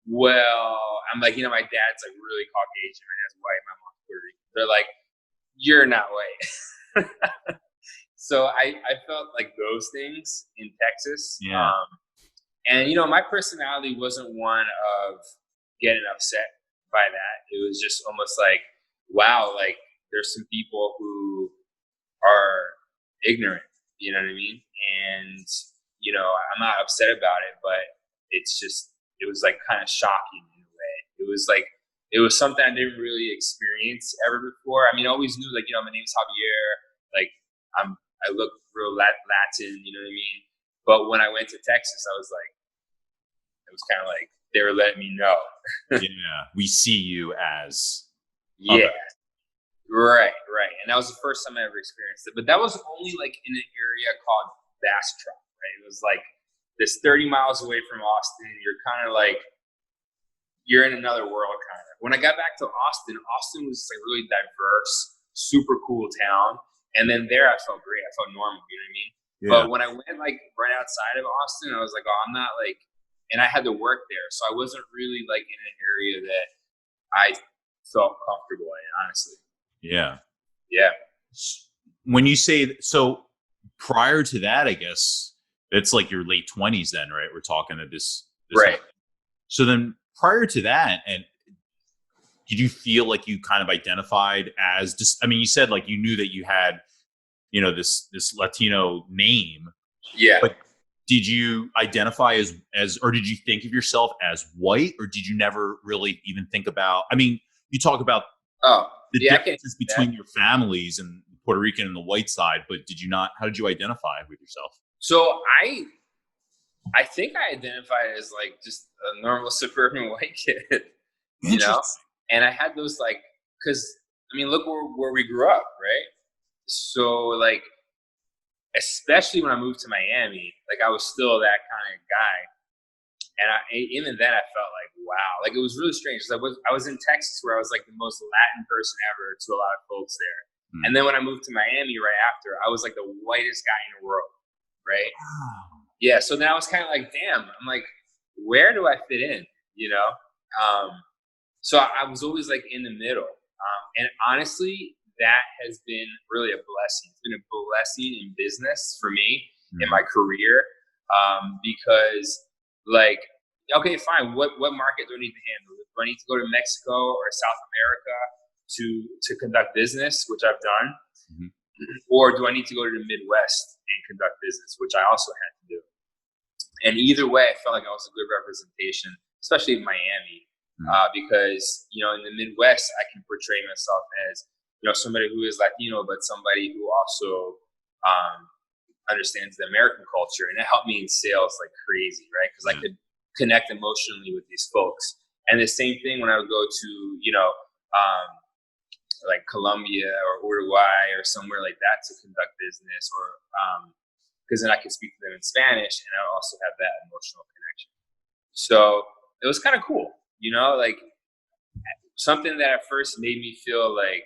well, I'm like, you know, my dad's like really Caucasian, my dad's white, my mom's Puerto Rican. They're like, you're not white. So I felt like those things in Texas. Yeah. And you know, my personality wasn't one of getting upset by that. It was just almost like, wow, like there's some people who are ignorant, you know what I mean? And you know, I'm not upset about it, but it's just, it was like kind of shocking in a way. It was something I didn't really experience ever before. I mean, I always knew, like, you know, my name's Javier, like I look real Latin, you know what I mean? But when I went to Texas, I was like, it was kind of like they were letting me know. Yeah, we see you as yeah, right. And that was the first time I ever experienced it. But that was only like in an area called Bastrop, right? It was like this 30 miles away from Austin. You're kind of like, you're in another world, kind of. When I got back to Austin was like really diverse, super cool town. And then there I felt great. I felt normal, you know what I mean? Yeah. But when I went like right outside of Austin, I was like, oh, I'm not like, and I had to work there. So I wasn't really like in an area that I felt comfortable in, honestly. Yeah. Yeah. When you say, so prior to that, I guess it's like your late 20s then, right? We're talking at this right. So then prior to that, and did you feel like you kind of identified as just, I mean, you said like you knew that you had, you know, this Latino name. Yeah. But did you identify as, or did you think of yourself as white, or did you never really even think about, I mean, you talk about the differences between your families and the Puerto Rican and the white side, but did you not, how did you identify with yourself? So I think I identified as like just a normal suburban white kid, you know? And I had those like, cause I mean, look where we grew up, right? So like, especially when I moved to Miami, like I was still that kind of guy. And even then I felt like, wow, like it was really strange. I was in Texas where I was like the most Latin person ever to a lot of folks there. Mm. And then when I moved to Miami right after, I was like the whitest guy in the world, right? Wow. Yeah, so then I was kind of like, damn, I'm like, where do I fit in, you know? So I was always like in the middle. And honestly, that has been really a blessing. It's been a blessing in business for me, in my career, because like, okay, fine. What market do I need to handle? Do I need to go to Mexico or South America to conduct business, which I've done? Mm-hmm. Or do I need to go to the Midwest and conduct business, which I also had to do? And either way, I felt like I was a good representation, especially in Miami, because, you know, in the Midwest, I can portray myself as, you know, somebody who is Latino, but somebody who also understands the American culture. And it helped me in sales like crazy, right? Because I could connect emotionally with these folks. And the same thing when I would go to, you know, like Colombia or Uruguay or somewhere like that to conduct business, or because then I could speak to them in Spanish and I also have that emotional connection. So it was kind of cool, you know, like something that at first made me feel like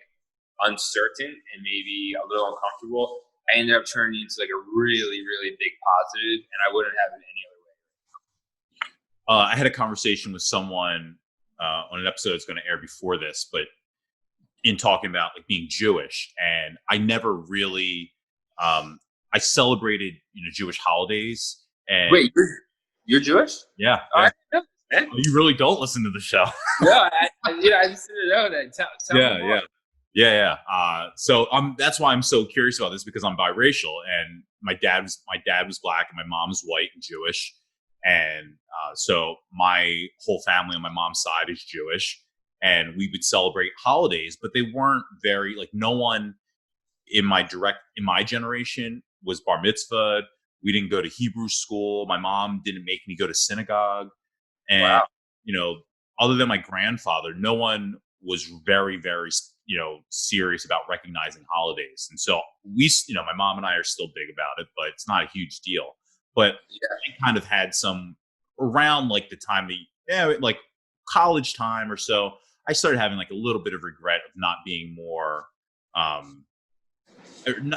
uncertain and maybe a little uncomfortable, I ended up turning into like a really, really big positive, and I wouldn't have it any other way. I had a conversation with someone on an episode that's going to air before this, but in talking about like being Jewish, and I never really, I celebrated, you know, Jewish holidays. And wait, you're Jewish? Yeah. Yeah. Oh, you really don't listen to the show. No, I just didn't know that. Tell me more. Yeah. So that's why I'm so curious about this, because I'm biracial, and my dad was black and my mom's white and Jewish. And so my whole family on my mom's side is Jewish, and we would celebrate holidays, but they weren't very, like, no one in my generation was bar mitzvahed. We didn't go to Hebrew school. My mom didn't make me go to synagogue. And, wow, you know, other than my grandfather, no one was very, very, you know, serious about recognizing holidays. And so we, you know, my mom and I are still big about it, but it's not a huge deal. But I kind of had some around like the time like college time or so, I started having like a little bit of regret of not being more,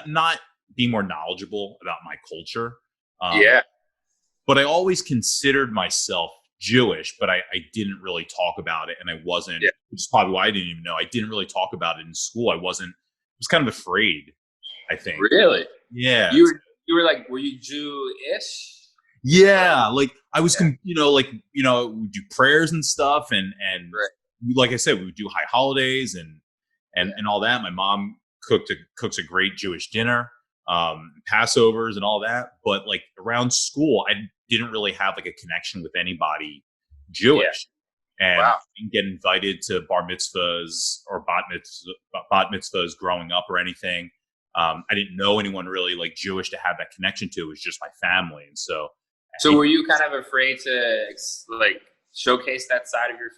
not being more knowledgeable about my culture. But I always considered myself Jewish, but I didn't really talk about it, and I wasn't, which is probably why I didn't even know. I didn't really talk about it in school. I was kind of afraid, I think. Really? Yeah. You were like, were you Jewish? Yeah, like I was, you know, like, you know, we do prayers and stuff, and like I said, we would do high holidays and all that. My mom cooks a great Jewish dinner. Passovers and all that. But like around school, I didn't really have like a connection with anybody Jewish. And I didn't get invited to bar mitzvahs or bat mitzvahs growing up or anything. I didn't know anyone really like Jewish to have that connection to. It was just my family. And so were you kind of afraid to like showcase that side of your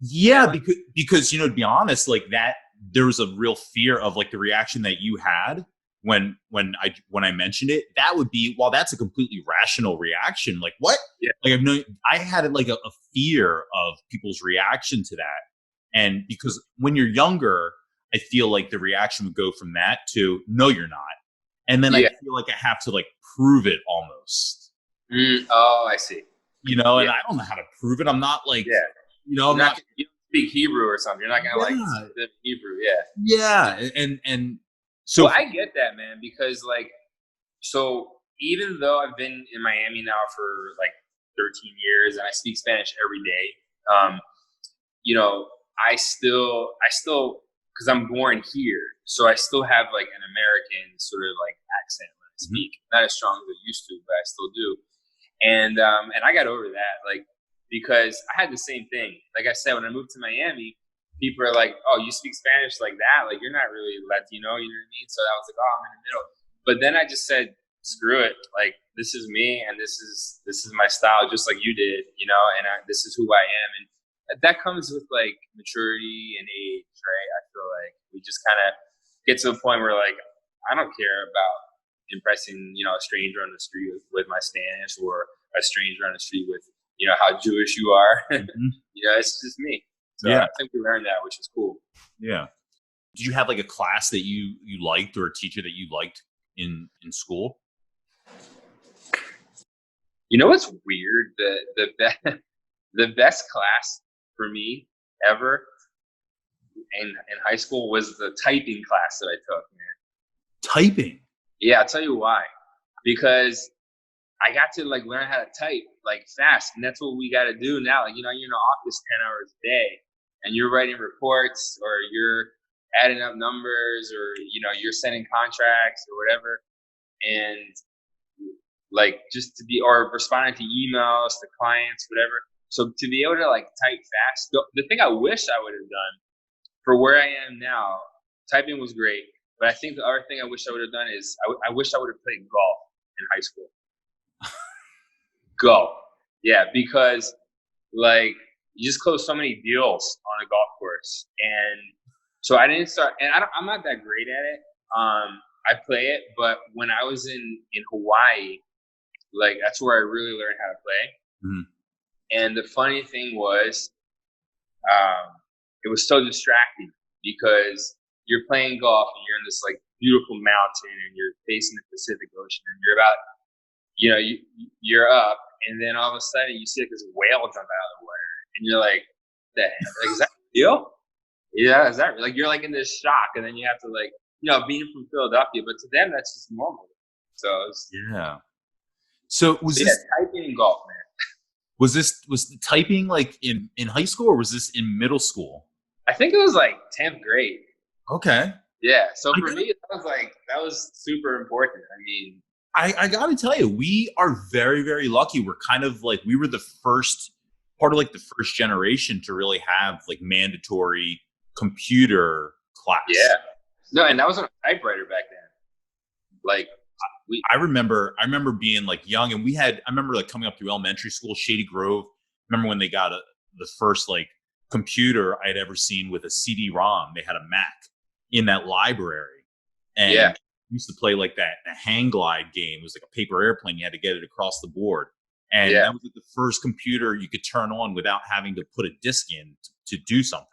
yeah, because to be honest, like that there was a real fear of like the reaction that you had when I mentioned it. That would be, well, that's a completely rational reaction. Like, what? Yeah. Like I had like a fear of people's reaction to that. And because when you're younger, I feel like the reaction would go from that to no, you're not. And then I feel like I have to like prove it almost. Oh, I see. And I don't know how to prove it. I'm not like, I'm not you don't speak Hebrew or something. You're not going to like Hebrew. Yeah. And so I get that, man, because like, so even though I've been in Miami now for like 13 years and I speak Spanish every day, I still, because I'm born here, so I still have like an American sort of like accent when I speak. Not as strong as I used to, but I still do. And I got over that, like, because I had the same thing. Like I said, when I moved to Miami, people are like, "Oh, you speak Spanish like that? Like you're not really Latino," you know what I mean? So I was like, "Oh, I'm in the middle." But then I just said, "Screw it! Like this is me, and this is my style, just like you did, and this is who I am." And that comes with like maturity and age, right? I feel like we just kind of get to a point where like I don't care about impressing a stranger on the street with my Spanish, or a stranger on the street with how Jewish you are. It's just me. So I think we learned that, which is cool. Yeah. Did you have like a class that you liked, or a teacher that you liked in school? You know what's weird? The best class for me ever in high school was the typing class that I took, man. Typing? Yeah, I'll tell you why. Because I got to like learn how to type like fast, and that's what we got to do now. Like, you're in the office 10 hours a day, and you're writing reports, or you're adding up numbers, or you're sending contracts or whatever, and like just to be, or responding to emails to clients, whatever. So to be able to like type fast, the thing I wish I would have done for where I am now, typing was great, but I think the other thing I wish I would have done is I wish I would have played golf in high school. Golf, yeah, because like you just close so many deals on a golf course, and so I didn't start. And I'm not that great at it. I play it, but when I was in Hawaii, like that's where I really learned how to play. And the funny thing was, it was so distracting because you're playing golf and you're in this like beautiful mountain and you're facing the Pacific Ocean, and you're about, you're up, and then all of a sudden you see like this whale jump out of the water, and you're like, "The heck? Like, is that real? Yeah, is that like?" You're like in this shock, and then you have to like, being from Philadelphia, but to them that's just normal. So So was this typing in golf, man? Was the typing like in high school, or was this in middle school? I think it was like 10th grade. Okay. Yeah. So for me, that was super important. I mean, I got to tell you, we are very, very lucky. We're kind of like, we were the first generation to really have like mandatory computer class. Yeah. No, and that was on a typewriter back then. Like, I remember being like young, and I remember like coming up through elementary school, Shady Grove. Remember when they got the first like computer I'd ever seen with a CD-ROM. They had a Mac in that library, and used to play like that hang glide game. It was like a paper airplane. You had to get it across the board, and that was like the first computer you could turn on without having to put a disc in to do something.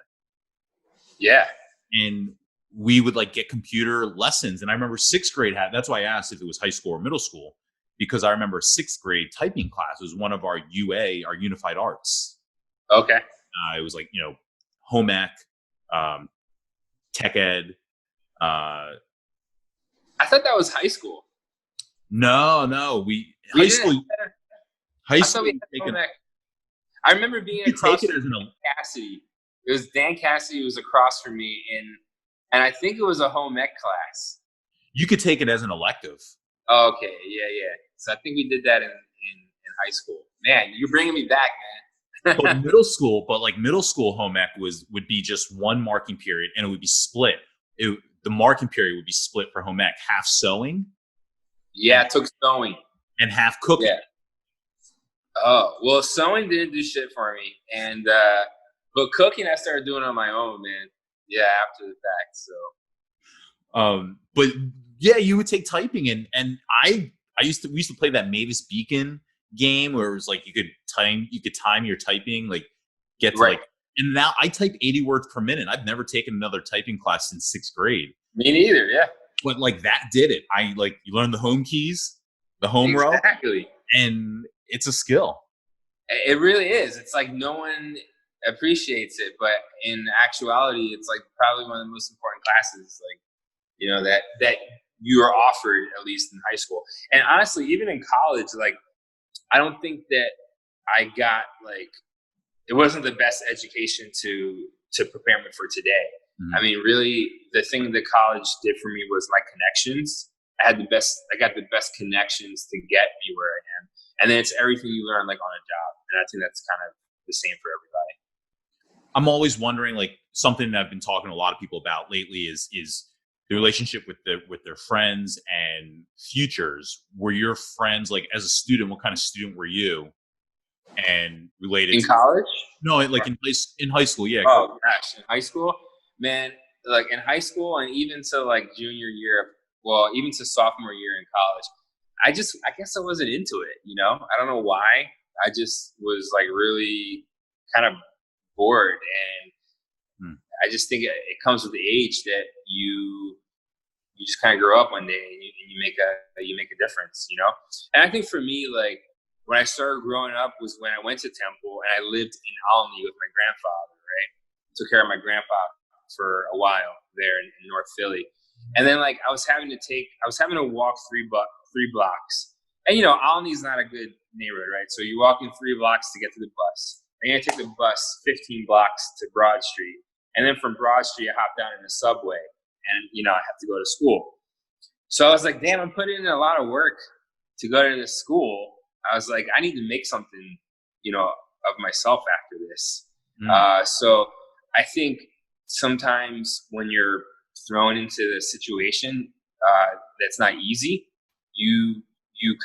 Yeah, and we would like get computer lessons. And I remember 6th grade that's why I asked if it was high school or middle school, because I remember 6th grade typing class was one of our UA, our Unified Arts. Okay. It was like, home ec, tech ed. I thought that was high school. No, high school. High school. I remember being across from Dan Cassidy. It was Dan Cassidy who was across from me and I think it was a home ec class. You could take it as an elective. Oh, okay, yeah. So I think we did that in high school. Man, you're bringing me back, man. But middle school home ec would be just one marking period, and it would be split. The marking period would be split for home ec, half sewing. Yeah, I took sewing. And half cooking. Yeah. Oh, well, sewing didn't do shit for me, and but cooking I started doing on my own, man. Yeah, after the fact. So. But yeah, you would take typing, and we used to play that Mavis Beacon game where it was like you could time your typing, like get to like. And now I type 80 words per minute. I've never taken another typing class since 6th grade. Me neither. Yeah. But like that did it. You learn the home keys, the home row, and it's a skill. It really is. It's like no one appreciates it, but in actuality, it's like probably one of the most important classes, like, you know, that you are offered, at least in high school. And honestly, even in college, like, I don't think that I got, like, it wasn't the best education to prepare me for today. Mm-hmm. I mean, really, the thing that college did for me was my connections. I got the best connections to get me where I am. And then it's everything you learn, like, on a job. And I think that's kind of the same for everybody. I'm always wondering, like, something that I've been talking to a lot of people about lately is the relationship with their friends and futures. Were your friends, like, as a student, what kind of student were you? And related in college? No, like in high school, yeah. Oh gosh, in high school, man, like in high school and even to like junior year, well, even to sophomore year in college, I guess I wasn't into it, you know? I don't know why. I just was like really kind of bored, and I just think it comes with the age that you just kind of grow up one day and you make a difference, you know? And I think for me, like, when I started growing up was when I went to Temple and I lived in Alny with my grandfather, right? Took care of my grandpa for a while there in North Philly. And then like I was having to walk three blocks. And you know, Alny's not a good neighborhood, right? So you're walking 3 blocks to get to the bus. Then you take the bus 15 blocks to Broad Street. And then from Broad Street, I hopped down in the subway and, you know, I have to go to school. So I was like, damn, I'm putting in a lot of work to go to this school. I was like, I need to make something, you know, of myself after this. So I think sometimes when you're thrown into the situation that's not easy, you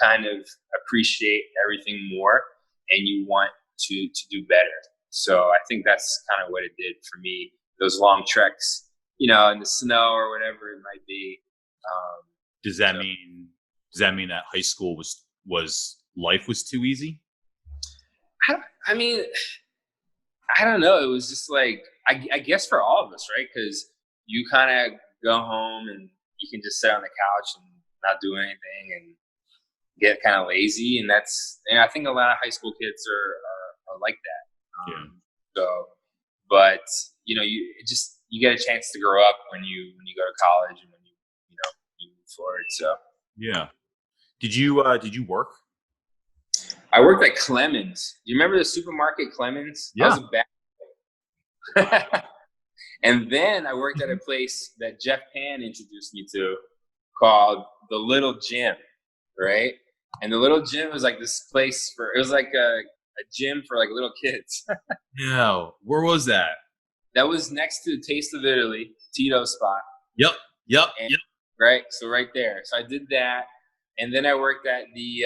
kind of appreciate everything more and you want to do better. So I think that's kind of what it did for me. Those long treks, you know, in the snow or whatever it might be. Does that mean that high school was life was too easy? I mean, I don't know. It was just like, I guess for all of us, right? Because you kind of go home and you can just sit on the couch and not do anything and get kind of lazy. And I think a lot of high school kids are like that. So, but you know, you get a chance to grow up when you go to college and when you move forward. So yeah. Did you work? I worked at Clemens. Do you remember the supermarket Clemens? Yeah. I was a bad. And then I worked at a place that Jeff Pan introduced me to called the Little Gym, right? And the Little Gym was like this place it was like a gym for like little kids. Yeah. Where was that? That was next to Taste of Italy, Tito's spot. Yep. Right? So right there. So I did that. And then I worked at the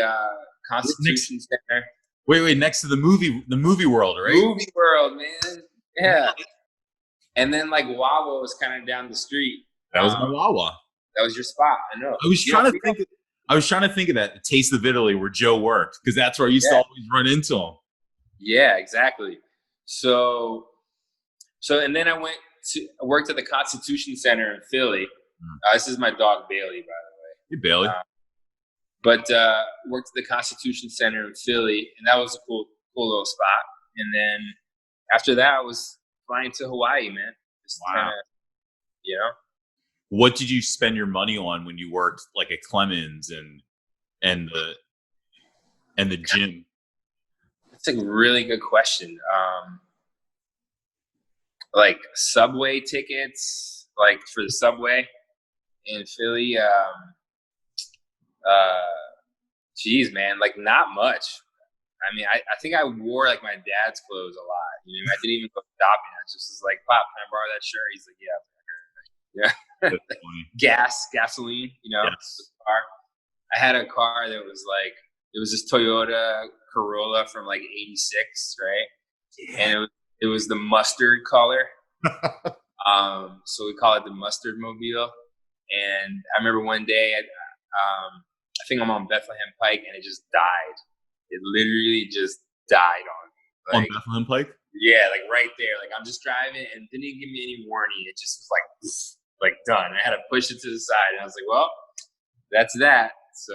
Constitution Center. Wait, next to the movie world, right? Movie world, man. Yeah. And then like Wawa was kind of down the street. That was my Wawa. That was your spot. I know. I was trying to think of that, the Taste of Italy where Joe worked, because that's where I used to always run into him. Yeah, exactly. So and then I worked at the Constitution Center in Philly. This is my dog Bailey, by the way. Hey, Bailey. But worked at the Constitution Center in Philly, and that was a cool little spot. And then after that, I was flying to Hawaii, man. Just kinda, you know. What did you spend your money on when you worked like at Clemens and the gym? That's a really good question. Like subway tickets, like for the subway in Philly, geez, man, like not much. I mean, I think I wore like my dad's clothes a lot. You know, I didn't even go shopping. I just was like, "Pop, can I borrow that shirt?" He's like, "Yeah, yeah." Gasoline. You know, Yes. car. I had a car that was like, it was this Toyota Corolla from like '86, right? Yeah. And it was the mustard color. So we call it the mustard mobile. And I remember one day, I think I'm on Bethlehem Pike, and it just died. It literally just died on me. Like, on Bethlehem Pike? Yeah, like right there. Like I'm just driving, and didn't even give me any warning. It just was like done. I had to push it to the side, and I was like, well, that's that. So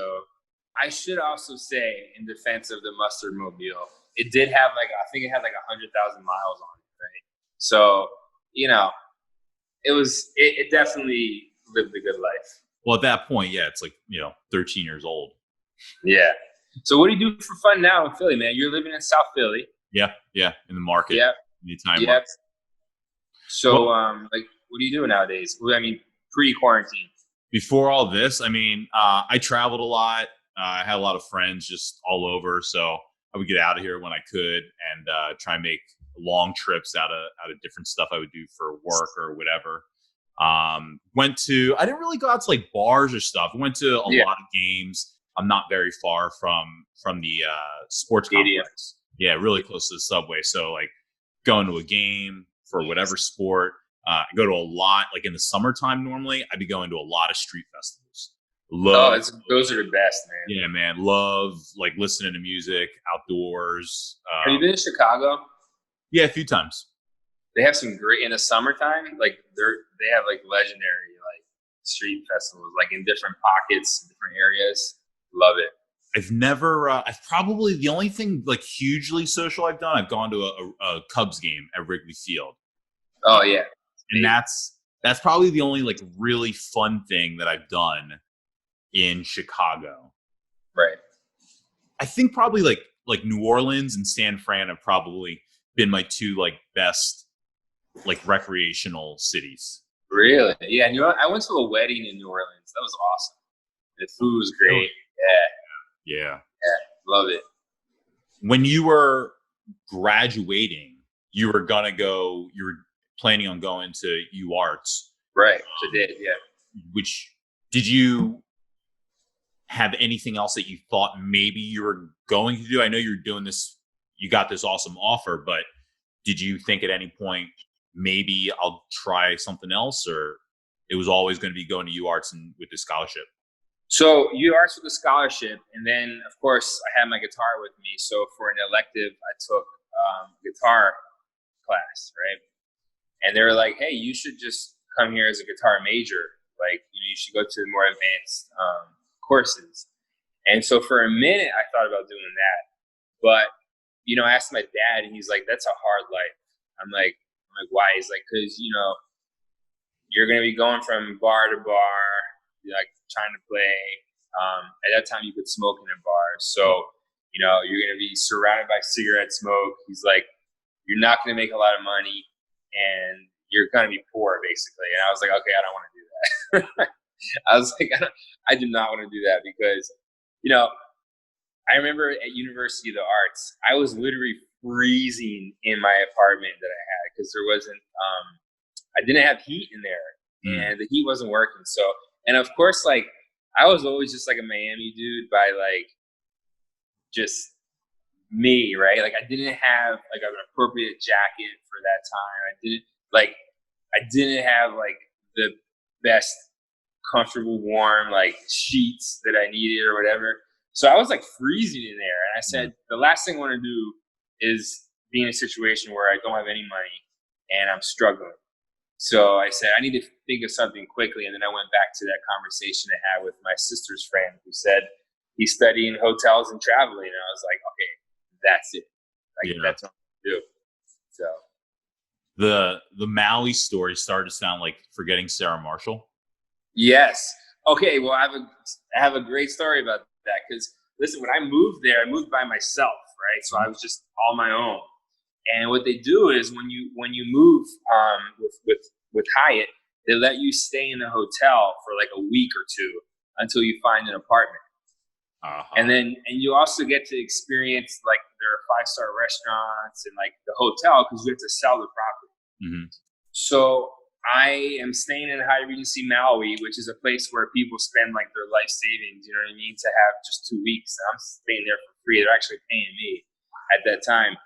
I should also say, in defense of the mustard mobile, it did have I think it had like 100,000 miles on it, right? So, you know, it definitely lived a good life. Well, at that point, yeah, it's like, 13 years old. Yeah. So what do you do for fun now in Philly, man? You're living in South Philly. Yeah, in the market. Yeah. Anytime. Yeah. So, what do you do nowadays? I mean, pre-quarantine. Before all this, I mean, I traveled a lot. I had a lot of friends just all over, so I would get out of here when I could and try and make long trips out of different stuff I would do for work or whatever. I didn't really go out to like bars or stuff. I went to a lot of games. I'm not very far from the sports complex. Yeah, really close to the subway. So like going to a game for whatever sport. I go to a lot, like in the summertime normally, I'd be going to a lot of street festivals. Those are the best, man. Yeah, man. Love like listening to music outdoors. Have you been to Chicago? Yeah, a few times. They have some great, in the summertime, like they have like legendary like street festivals, like in different pockets, different areas. Love it. I've probably, the only thing like hugely social I've done, I've gone to a Cubs game at Wrigley Field. Oh yeah. And that's probably the only like really fun thing that I've done in Chicago. Right. I think probably like New Orleans and San Fran have probably been my two like best like recreational cities. Really? Yeah. I went to a wedding in New Orleans. That was awesome. The food was great. Yeah. Love it. When you were graduating, you were planning on going to UArts. Right. I did. Yeah. Did you have anything else that you thought maybe you were going to do? I know you're doing this, you got this awesome offer, but did you think at any point maybe I'll try something else, or it was always going to be going to UArts and with the scholarship? So UArts with a scholarship, and then of course I had my guitar with me. So for an elective, I took guitar class, right? And they were like, "Hey, you should just come here as a guitar major. Like, you should go to the more advanced courses." And so for a minute, I thought about doing that, but I asked my dad, and he's like, "That's a hard life." I'm like, "Why?" He's like, "Because you're gonna be going from bar to bar, like trying to play. At that time, you could smoke in a bar, so you're gonna be surrounded by cigarette smoke." He's like, "You're not gonna make a lot of money, and you're gonna be poor, basically." And I was like, "Okay, I don't want to do that." I was like, I do not want to do that because, I remember at University of the Arts, I was literally freezing in my apartment that I had because there wasn't, I didn't have heat in there, and the heat wasn't working. So, and of course, like, I was always just like a Miami dude by like, just me, right? Like, I didn't have like an appropriate jacket for that time. I didn't have like the best comfortable, warm, like sheets that I needed or whatever. So I was like freezing in there. And I said, the last thing I want to do is be in a situation where I don't have any money and I'm struggling. So I said, I need to think of something quickly. And then I went back to that conversation I had with my sister's friend who said he's studying hotels and traveling. And I was like, okay, that's it. Like, that's what I'm going to do. So the Maui story started to sound like Forgetting Sarah Marshall. Yes. Okay. Well, I have a great story about that because listen, when I moved there, I moved by myself, right? So I was just on my own. And what they do is when you move with Hyatt, they let you stay in a hotel for like a week or two until you find an apartment. And you also get to experience like their 5-star restaurants and like the hotel because you have to sell the property. So I am staying in High Regency Maui, which is a place where people spend like their life savings, you know what I mean, to have just 2 weeks. I'm staying there for free. They're actually paying me at that time.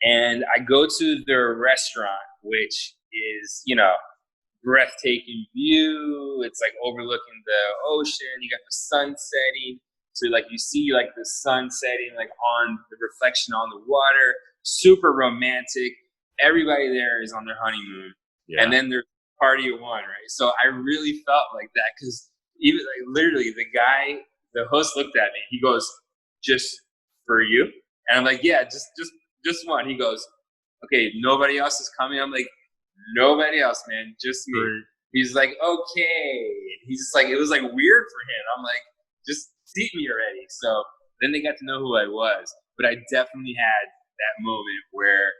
And I go to their restaurant, which is, you know, breathtaking view. It's like overlooking the ocean. You got the sun setting. So like you see like the sun setting like on the reflection on the water. Super romantic. Everybody there is on their honeymoon. Yeah. And then there's party of one, right? So I really felt like that because even like literally the host looked at me. He goes, "Just for you?" And I'm like, "Yeah, just one." He goes, "Okay, nobody else is coming." I'm like, "Nobody else, man, just me." Right. He's like, "Okay." He's just like, it was like weird for him. I'm like, "Just seat me already." So then they got to know who I was. But I definitely had that moment where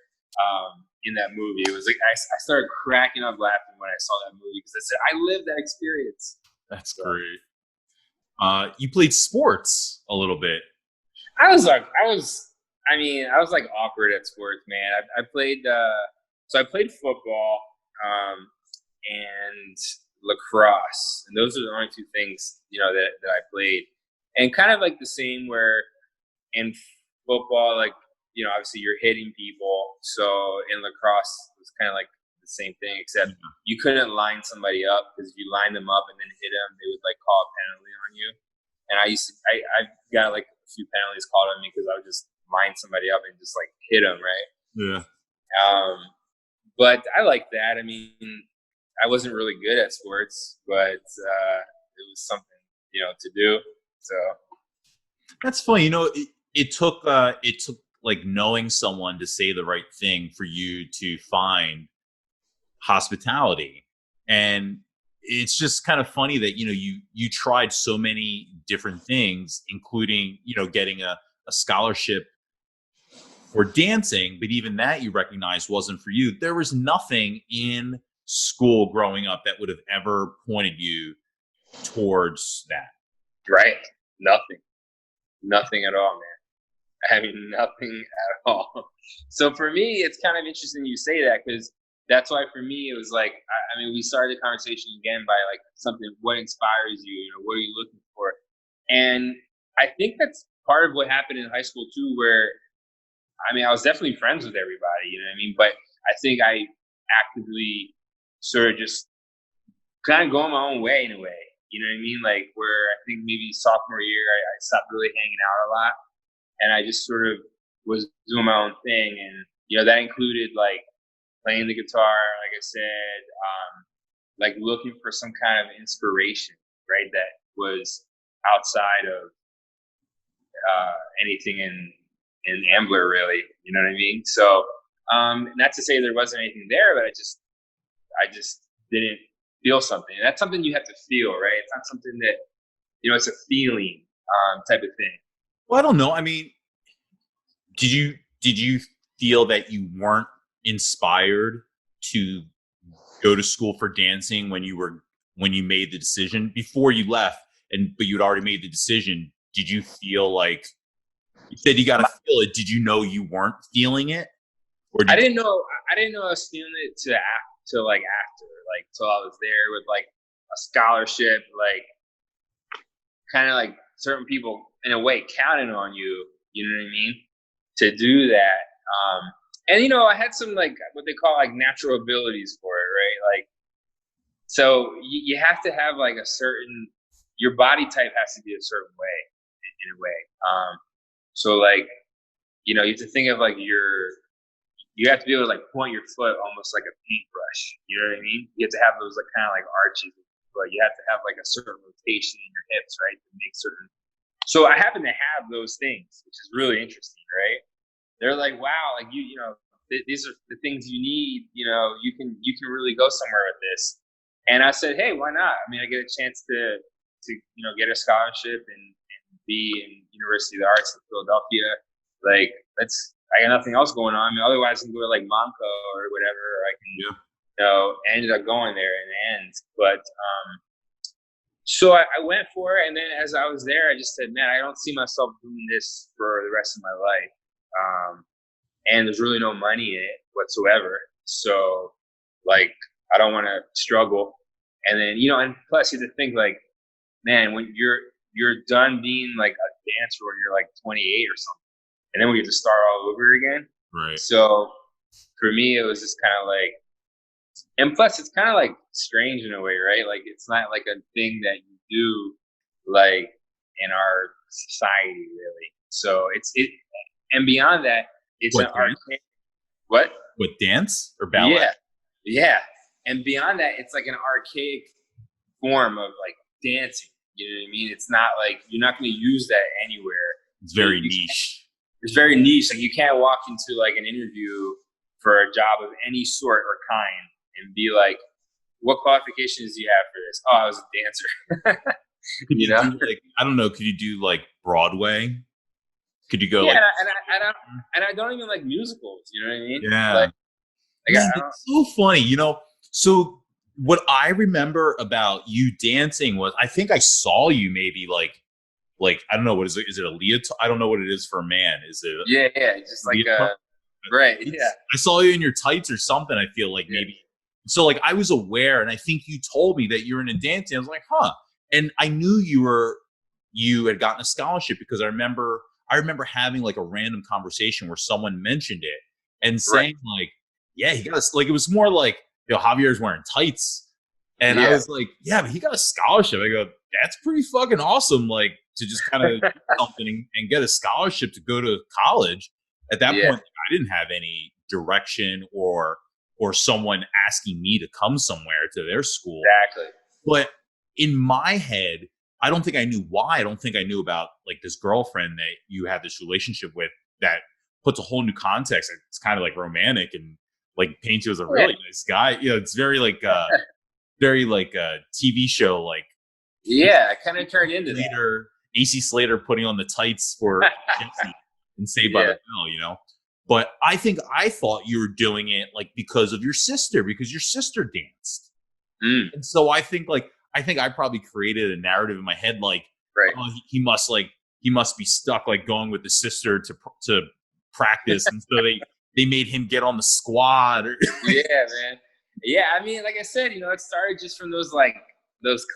in that movie, it was like I started cracking up laughing when I saw that movie because I said I lived that experience. That's great. You played sports a little bit. I was like awkward at sports, man. I played football and lacrosse, and those are the only 2 things, you know, that I played. And kind of like the same where in football, like, you know, obviously you're hitting people. So in lacrosse, it was kind of like the same thing, except you couldn't line somebody up because if you line them up and then hit them, they would like call a penalty on you. And I got like a few penalties called on me because I would just line somebody up and just like hit them, right? Yeah. But I like that. I mean, I wasn't really good at sports, but it was something, you know, to do. So that's funny. You know, it took like knowing someone to say the right thing for you to find hospitality. And it's just kind of funny that, you know, you tried so many different things, including, you know, getting a scholarship for dancing, but even that you recognized wasn't for you. There was nothing in school growing up that would have ever pointed you towards that. Right. Nothing at all, man. I mean, nothing at all. So for me, it's kind of interesting you say that because that's why for me, it was like, I mean, we started the conversation again by like something, what inspires you? You know, what are you looking for? And I think that's part of what happened in high school too, where, I mean, I was definitely friends with everybody, you know what I mean? But I think I actively sort of just kind of going my own way in a way, you know what I mean? Like where I think maybe sophomore year, I stopped really hanging out a lot. And I just sort of was doing my own thing. And, you know, that included like playing the guitar, like I said, like looking for some kind of inspiration, right? That was outside of anything in Ambler, really. You know what I mean? So not to say there wasn't anything there, but I just didn't feel something. And that's something you have to feel, right? It's not something that, you know, it's a feeling type of thing. Well, I don't know. I mean, did you feel that you weren't inspired to go to school for dancing when you made the decision before you left, but you'd already made the decision? Did you feel like you said you got to feel it? Did you know you weren't feeling it? Or I didn't know I was feeling it till after, like till I was there with like a scholarship, like kind of like certain people in a way counting on you, you know what I mean, to do that. And you know, I had some like what they call like natural abilities for it, right? Like, so you have to have like a certain, your body type has to be a certain way in a way. So like, you know, you have to think of like you have to be able to like point your foot almost like a paintbrush. You know what I mean? You have to have those like kind of like arches, but you have to have like a certain rotation in your hips, right? To make certain. So I happen to have those things, which is really interesting, right? They're like, wow, like you know, these are the things you need. You know, you can really go somewhere with this. And I said, hey, why not? I mean, I get a chance to you know, get a scholarship and be in University of the Arts in Philadelphia. Like, I got nothing else going on. I mean, otherwise I can go to like Monco or whatever, or I can I ended up going there in the end. But so I went for it, and then as I was there, I just said, man, I don't see myself doing this for the rest of my life. And there's really no money in it whatsoever. So, like, I don't want to struggle. And then, and plus you have to think, like, man, when you're done being like a dancer when you're like 28 or something, and then we get to start all over again. Right. So for me, it was just kind of like, and plus it's kind of like strange in a way, right? Like, it's not like a thing that you do like in our society, really. So and beyond that, it's an arcade. What? With dance or ballet? Yeah. And beyond that, it's like an archaic form of like dancing. You know what I mean? It's not like, you're not going to use that anywhere. It's very niche. It's very niche. Like, you can't walk into like an interview for a job of any sort or kind and be like, what qualifications do you have for this? Oh, I was a dancer. You know? I don't know. Could you do like Broadway? Could you go? Yeah, and I don't even like musicals. You know what I mean? Yeah. Man, it's so funny. So what I remember about you dancing was, I think I saw you maybe like I don't know, what is it? Is it a leotard? I don't know what it is for a man. Is it? Yeah, just like right. Yeah. I saw you in your tights or something. I feel like maybe. So like I was aware, and I think you told me that you were in dancing. I was like, huh. And I knew you had gotten a scholarship because I remember having like a random conversation where someone mentioned it and saying like, yeah, he got a, like, it was more like, Javier's wearing tights. And I was like, yeah, but he got a scholarship. I go, that's pretty fucking awesome. Like, to just kind of do something and get a scholarship to go to college. At that point, I didn't have any direction or someone asking me to come somewhere to their school. Exactly. But in my head, I don't think I knew why. I don't think I knew about like this girlfriend that you had this relationship with that puts a whole new context. It's kind of like romantic and like paints you as a really nice guy. It's very like TV show. Like, it kind of turned into later. AC Slater putting on the tights for Jesse and Saved by the Bell, But I thought you were doing it like because of your sister, because your sister danced. And so I think I probably created a narrative in my head, like, oh, he must be stuck like going with his sister to practice. And so they made him get on the squad. Yeah, man. Yeah. I mean, like I said, it started just from those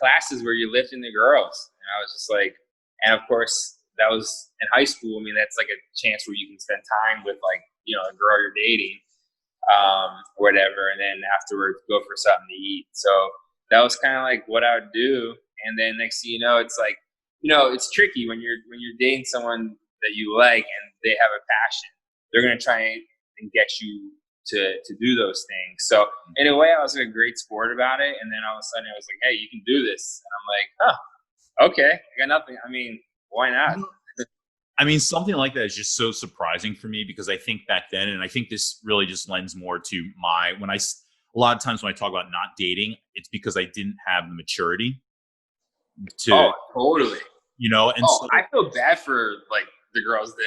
classes where you're lifting the girls. And I was just like, and of course that was in high school. I mean, that's like a chance where you can spend time with like, a girl you're dating, or whatever. And then afterwards go for something to eat. So that was kind of like what I would do. And then next thing you know, it's like, it's tricky when you're dating someone that you like and they have a passion. They're going to try and get you to do those things. So in a way, I was like a great sport about it. And then all of a sudden I was like, hey, you can do this. And I'm like, oh, okay, I got nothing. I mean, why not? I mean, something like that is just so surprising for me because I think back then, and I think this really just lends more to a lot of times when I talk about not dating, it's because I didn't have the maturity to. Oh, totally. And so, I feel bad for like the girls that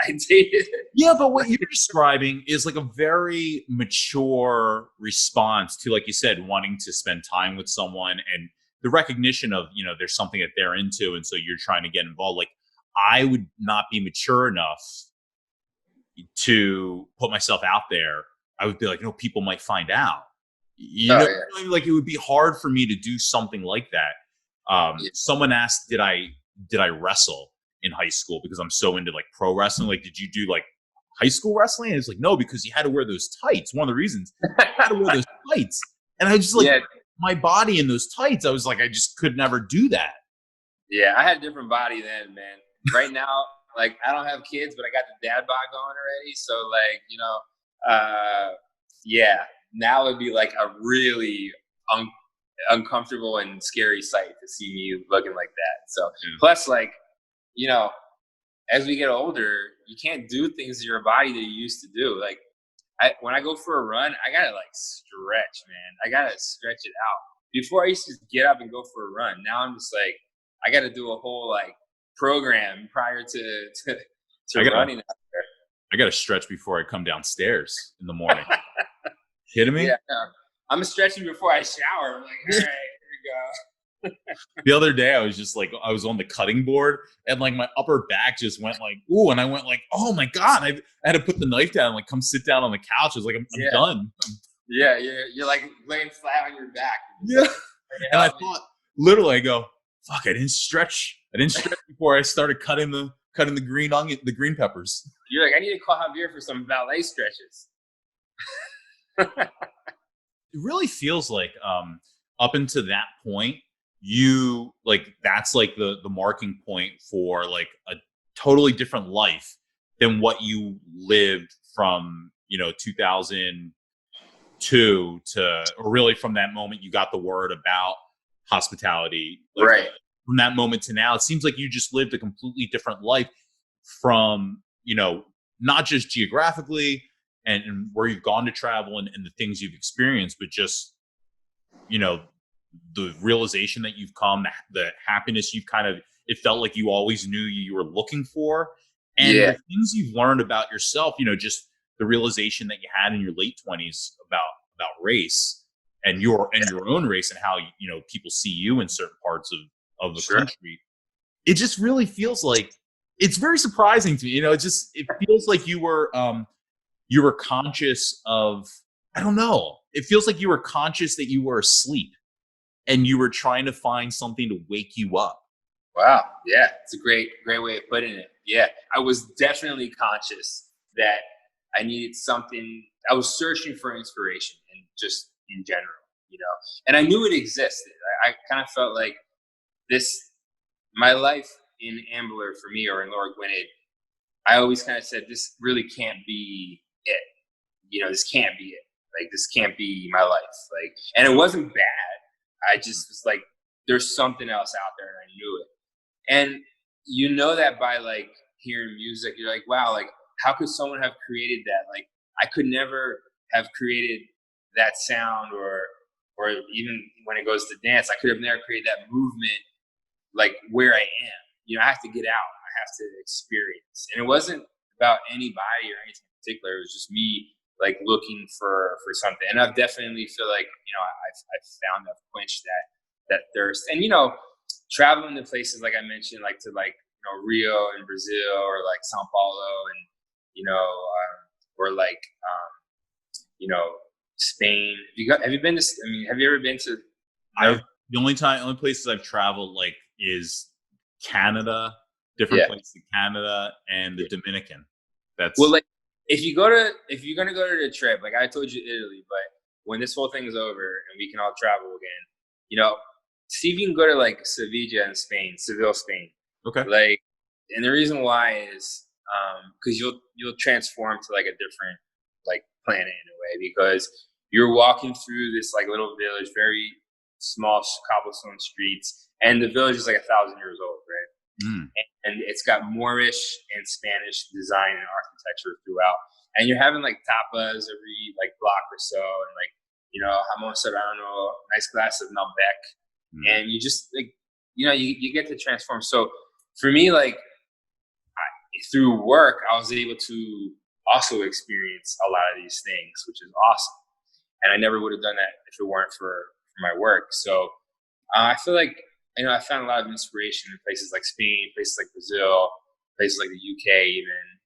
I dated. Yeah, but what you're describing is like a very mature response to, like you said, wanting to spend time with someone and the recognition of, there's something that they're into. And so you're trying to get involved. Like, I would not be mature enough to put myself out there. I would be like, people might find out. Like it would be hard for me to do something like that. Someone asked, did I wrestle in high school because I'm so into like pro wrestling? Like, did you do like high school wrestling? And it's like, no, because you had to wear those tights. One of the reasons I had to wear those tights. And I just like my body in those tights. I was like, I just could never do that. Yeah, I had a different body then, man. Right now, like I don't have kids, but I got the dad bod going already. So like, now it'd be like a really uncomfortable and scary sight to see me looking like that. So plus like, as we get older, you can't do things to your body that you used to do. Like when I go for a run, I gotta like stretch, man. I gotta stretch it out. Before I used to just get up and go for a run. Now I'm just like, I gotta do a whole like program prior to running out there. I gotta stretch before I come downstairs in the morning. Kidding me? Yeah. No. I'm stretching before I shower. I'm like, all right, here we go. The other day, I was just like, I was on the cutting board, and like my upper back just went like, ooh, and I went like, oh my god, I had to put the knife down, and like come sit down on the couch. I was like, I'm done. Yeah, you're like laying flat on your back. Yeah, and I thought, literally, I go, fuck, I didn't stretch before I started cutting the green onion, the green peppers. You're like, I need to call Javier for some valet stretches. It really feels like up until that point, you like that's like the marking point for like a totally different life than what you lived from 2002 to, or really from that moment you got the word about hospitality, like, right? From that moment to now, it seems like you just lived a completely different life from not just geographically and where you've gone to travel and the things you've experienced, but just the realization that you've come, the happiness you've it felt like you always knew you were looking for, and the things you've learned about yourself, just the realization that you had in your late 20s about race and your own race and how people see you in certain parts of the country. It just really feels like it's very surprising to me. It feels like you were conscious of, I don't know. It feels like you were conscious that you were asleep and you were trying to find something to wake you up. Wow. Yeah. It's a great way of putting it. Yeah. I was definitely conscious that I needed something. I was searching for inspiration and just in general, and I knew it existed. I kind of felt like my life in Ambler for me, or in Lower Gwinnett, I always kind of said, this really can't be it. This can't be it. Like, this can't be my life. Like, and it wasn't bad. I just was like, there's something else out there, and I knew it. And that by like hearing music, you're like, wow, like how could someone have created that? Like, I could never have created that sound, or even when it goes to dance, I could have never created that movement like where I am. I have to get out. I have to experience. And it wasn't about anybody or anything in particular. It was just me like looking for something. And I definitely feel like, I've quenched that thirst. And, traveling to places like I mentioned, like to like, Rio in Brazil, or like Sao Paulo, and, or like, Spain. Have you been to, have you ever been to? The only places I've traveled like is Canada, different places in Canada, and the Dominican. Well, like if you're gonna go to the trip, like I told you Italy, but when this whole thing is over and we can all travel again, see if you can go to like Seville, Spain. Okay. Like, and the reason why is because you'll transform to like a different like planet in a way, because you're walking through this like little village, very small cobblestone streets, and the village is like 1,000 years old, right? And it's got Moorish and Spanish design and architecture throughout. And you're having like tapas every like block or so, and like jamon serrano, nice glass of Malbec, and you just like you get to transform. So for me, like through work, I was able to also experience a lot of these things, which is awesome. And I never would have done that if it weren't for my work. So I feel like I found a lot of inspiration in places like Spain, places like Brazil, places like the UK even.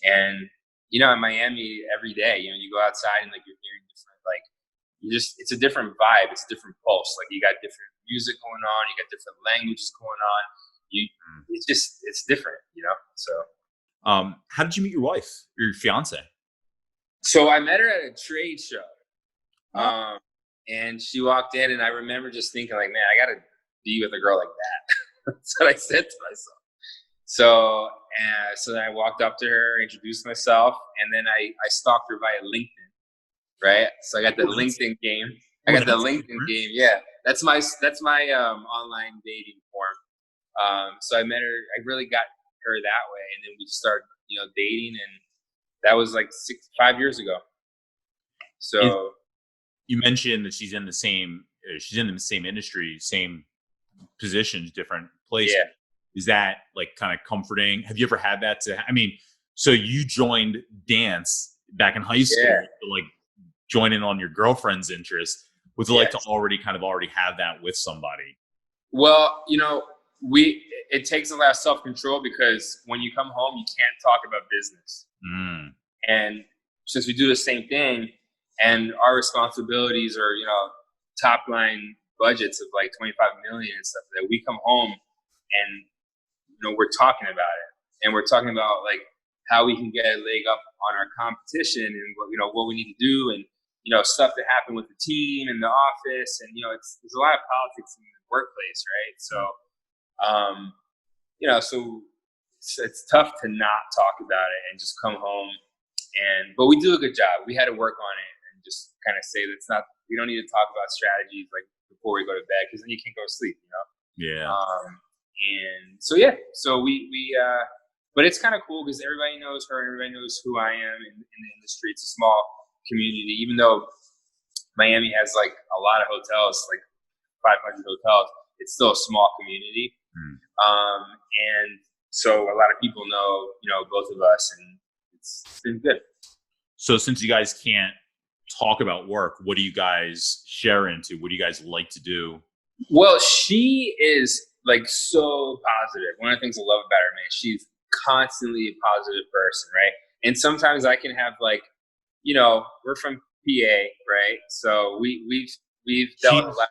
And in Miami every day, you go outside and like you're hearing different, like it's a different vibe. It's a different pulse. Like you got different music going on. You got different languages going on. It's different, So, how did you meet your wife, your fiance? So I met her at a trade show. And she walked in, and I remember just thinking like, man, I got to be with a girl like that. That's what I said to myself. So then I walked up to her, introduced myself, and then I stalked her via LinkedIn, right? So I got the LinkedIn game. Yeah. That's my online dating form. So I met her. I really got her that way, and then we started, dating, and that was like 5 years ago. So you mentioned that she's in the same industry, same positions, different places. Yeah. Is that like kind of comforting? Have you ever had that so you joined dance back in high school, like join in on your girlfriend's interest? What's it like to already have that with somebody? Well, it takes a lot of self-control, because when you come home, you can't talk about business. And since we do the same thing, and our responsibilities are, top line budgets of like 25 million and stuff, that we come home and, we're talking about it, and we're talking about like how we can get a leg up on our competition, and what we need to do, and stuff that happened with the team and the office, and there's a lot of politics in the workplace, right? So so it's tough to not talk about it and just come home, but we do a good job. We had to work on it and just kind of say we don't need to talk about strategies like before we go to bed, because then you can't go to sleep, Yeah. And so but it's kind of cool because everybody knows her, everybody knows who I am in the industry. It's a small community, even though Miami has like a lot of hotels, like 500 hotels. It's still a small community. And so a lot of people know, both of us, and it's been good. So since you guys can't talk about work, what do you guys share into? What do you guys like to do? Well, she is like so positive. One of the things I love about her, man, she's constantly a positive person, right? And sometimes I can have like, we're from PA, right? So we've dealt a lot.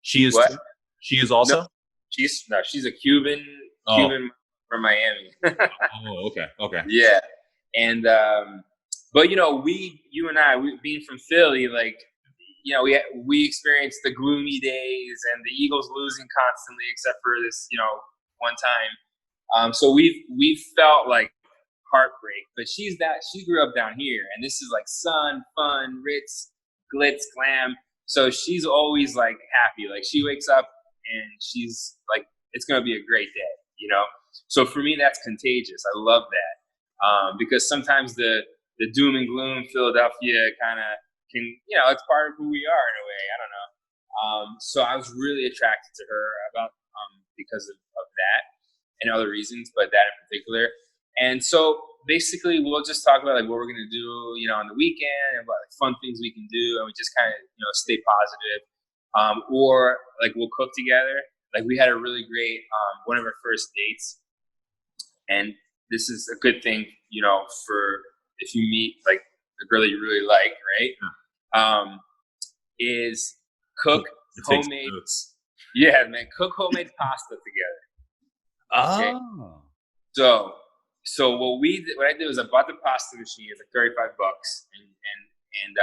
She is. What? She is also. No, she's a Cuban from Miami. Okay. Yeah, and but you and I, being from Philly, like we experienced the gloomy days and the Eagles losing constantly, except for this one time. So we've felt like heartbreak, but she grew up down here, and this is like sun, fun, ritz, glitz, glam. So she's always like happy. Like she wakes up and she's like, it's gonna be a great day, So for me, that's contagious. I love that, because sometimes the doom and gloom Philadelphia kind of can, it's part of who we are in a way. I don't know. So I was really attracted to her because of that and other reasons, but that in particular. And so basically we'll just talk about like what we're going to do, on the weekend, and what like fun things we can do. And we just kind of, stay positive. Or like we'll cook together. Like we had a really great, one of our first dates. And this is a good thing, for if you meet like a girl that you really like, right? Is cook homemade. Yeah, man, cook homemade pasta together. Okay? Oh. So what I did was I bought the pasta machine. It's like $35, and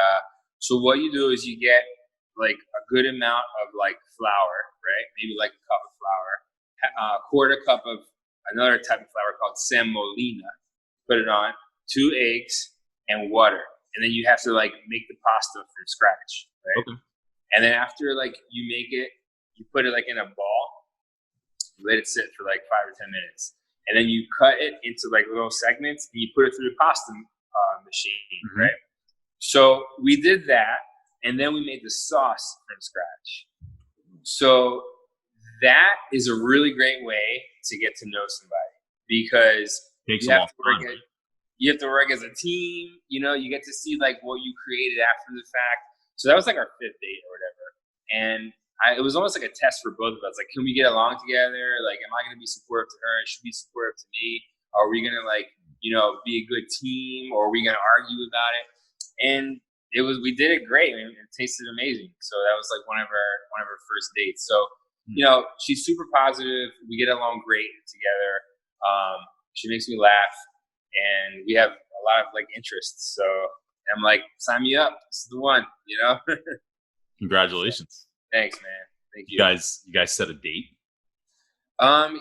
so what you do is you get like a good amount of like flour, right? Maybe like a cup of flour, a quarter cup of another type of flour called semolina. Put it on 2 eggs and water, and then you have to like make the pasta from scratch, right? Okay. And then after like you make it, you put it like in a ball, let it sit for like 5 or 10 minutes. And then you cut it into like little segments, and you put it through the pasta machine, right? So we did that, and then we made the sauce from scratch. So that is a really great way to get to know somebody, because you have to work as a team. You get to see like what you created after the fact. So that was like our 5th date or whatever, and it was almost like a test for both of us. Like, can we get along together? Like, am I going to be supportive to her? Should be supportive to me? Are we going to like, be a good team, or are we going to argue about it? And we did it great. I mean, it tasted amazing. So that was like one of our first dates. So, she's super positive. We get along great together. She makes me laugh, and we have a lot of like interests. So I'm like, sign me up. This is the one, Congratulations. Thanks, man. Thank you. You guys set a date?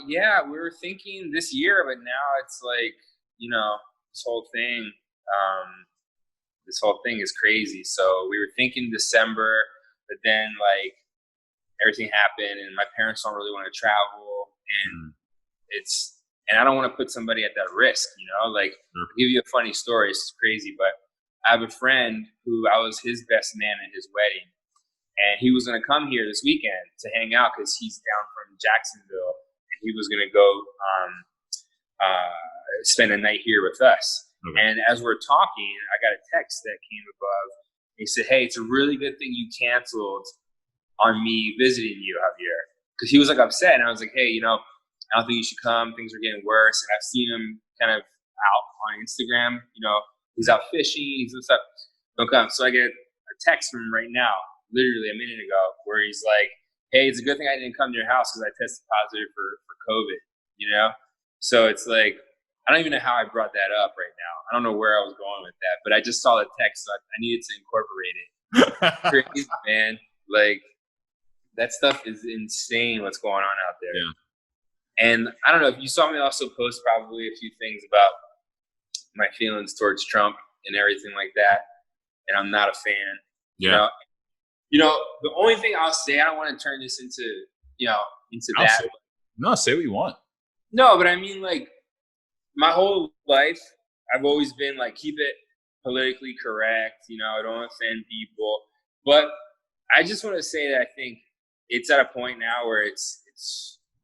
Yeah, we were thinking this year, but now it's like, this whole thing is crazy. So we were thinking December, but then like everything happened, and my parents don't really want to travel, and and I don't want to put somebody at that risk, like I'll give you a funny story. It's crazy, but I have a friend who I was his best man at his wedding. And he was going to come here this weekend to hang out because he's down from Jacksonville, and he was going to go spend a night here with us. Okay. And as we're talking, I got a text that came above He said, hey, it's a really good thing you canceled on me visiting you, Javier. Because he was like upset. And I was like, hey, I don't think you should come. Things are getting worse. And I've seen him kind of out on Instagram. He's out fishing. He's doing stuff. Don't come. So I get a text from him right now, literally a minute ago, where he's like, hey, it's a good thing I didn't come to your house because I tested positive for COVID, So it's like, I don't even know how I brought that up right now. I don't know where I was going with that, but I just saw the text, so I needed to incorporate it. Crazy, man. Like, that stuff is insane what's going on out there. Yeah. And I don't know if you saw me also post probably a few things about my feelings towards Trump and everything like that. And I'm not a fan. Yeah. The only thing I'll say, I don't want to turn this into that. No, say what you want. No, but I mean, like, my whole life, I've always been like, keep it politically correct. Don't offend people. But I just want to say that I think it's at a point now where it's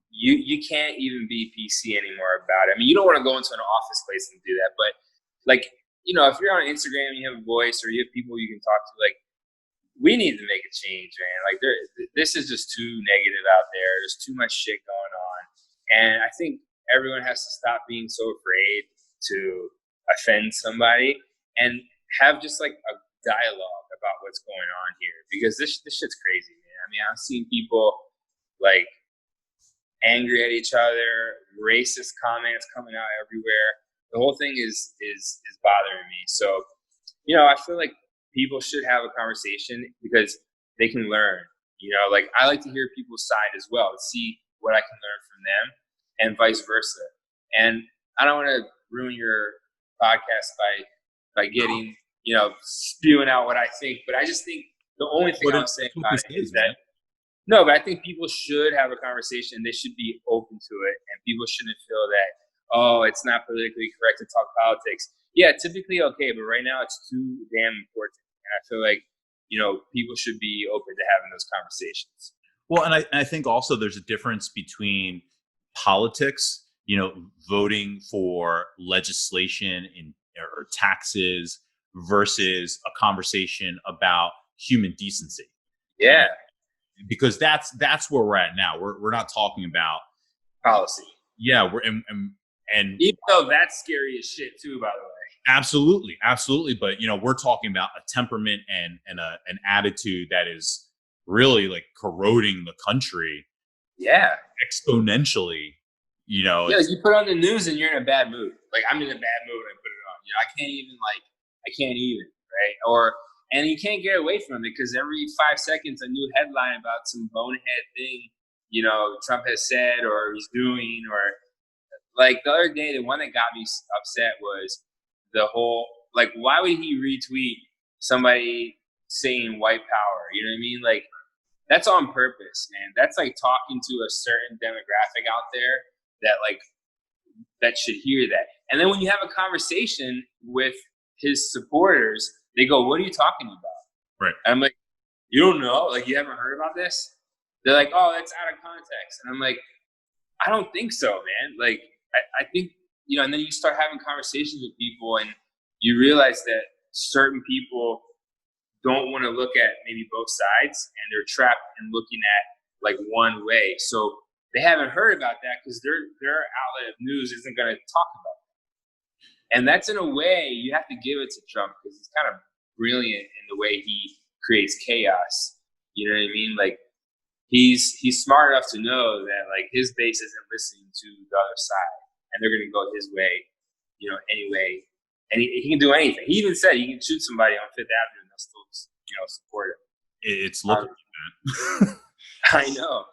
you can't even be PC anymore about it. I mean, you don't want to go into an office place and do that, but like, if you're on Instagram and you have a voice or you have people you can talk to, like, we need to make a change, man. Like, this is just too negative out there. There's too much shit going on. And I think everyone has to stop being so afraid to offend somebody and have just like a dialogue about what's going on here, because this shit's crazy, man. I mean, I've seen people like angry at each other, racist comments coming out everywhere. The whole thing is bothering me. So, I feel like people should have a conversation because they can learn. Like, I like to hear people's side as well, to see what I can learn from them and vice versa. And I don't want to ruin your podcast by getting, spewing out what I think, but I just think the only thing I'm saying about it is that, no, but I think people should have a conversation. They should be open to it, and people shouldn't feel that, oh, it's not politically correct to talk politics. Yeah, typically okay, but right now it's too damn important. And I feel like, people should be open to having those conversations. Well, and I think also there's a difference between politics, voting for legislation or taxes versus a conversation about human decency. Yeah. Because that's where we're at now. We're not talking about policy. Yeah, and even though that's scary as shit too, by the way. Absolutely. But we're talking about a temperament and an attitude that is really like corroding the country. Yeah, exponentially. Yeah, like you put on the news and you're in a bad mood. Like, I'm in a bad mood when I put it on. I can't even, right? And you can't get away from it because every 5 seconds a new headline about some bonehead thing, Trump has said or he's doing, or like the other day, the one that got me upset was the whole, like, why would he retweet somebody saying white power? You know what I mean? Like, that's on purpose, man. That's like talking to a certain demographic out there that should hear that. And then when you have a conversation with his supporters, they go, what are you talking about? Right. And I'm like, you don't know? Like, you haven't heard about this? They're like, oh, that's out of context. And I'm like, I don't think so, man. Like, I think, and then you start having conversations with people and you realize that certain people don't want to look at maybe both sides and they're trapped in looking at like one way. So they haven't heard about that because their outlet of news isn't going to talk about that. And that's, in a way, you have to give it to Trump because he's kind of brilliant in the way he creates chaos. You know what I mean? Like, he's smart enough to know that like his base isn't listening to the other side and they're going to go his way, anyway. And he can do anything. He even said he can shoot somebody on Fifth Avenue and they'll still, support him. It's looking like that. I know.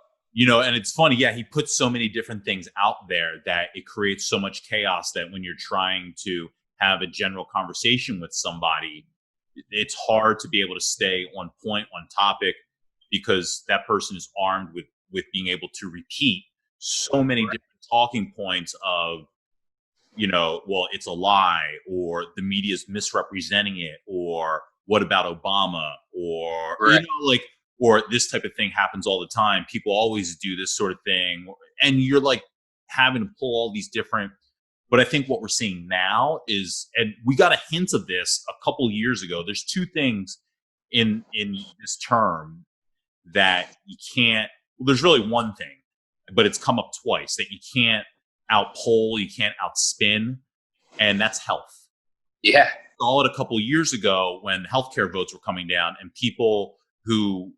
And it's funny. Yeah, he puts so many different things out there that it creates so much chaos that when you're trying to have a general conversation with somebody, it's hard to be able to stay on point, on topic, because that person is armed with being able to repeat so many different talking points of, well, it's a lie, or the media's misrepresenting it, or what about Obama, or, or this type of thing happens all the time. People always do this sort of thing. And you're like having to pull all these different, but I think what we're seeing now is, and we got a hint of this a couple years ago. There's two things in this term that you can't. Well, there's really one thing, but it's come up twice that you can't outpoll, you can't outspin, and that's health. Yeah. Saw it a couple of years ago when healthcare votes were coming down, and people who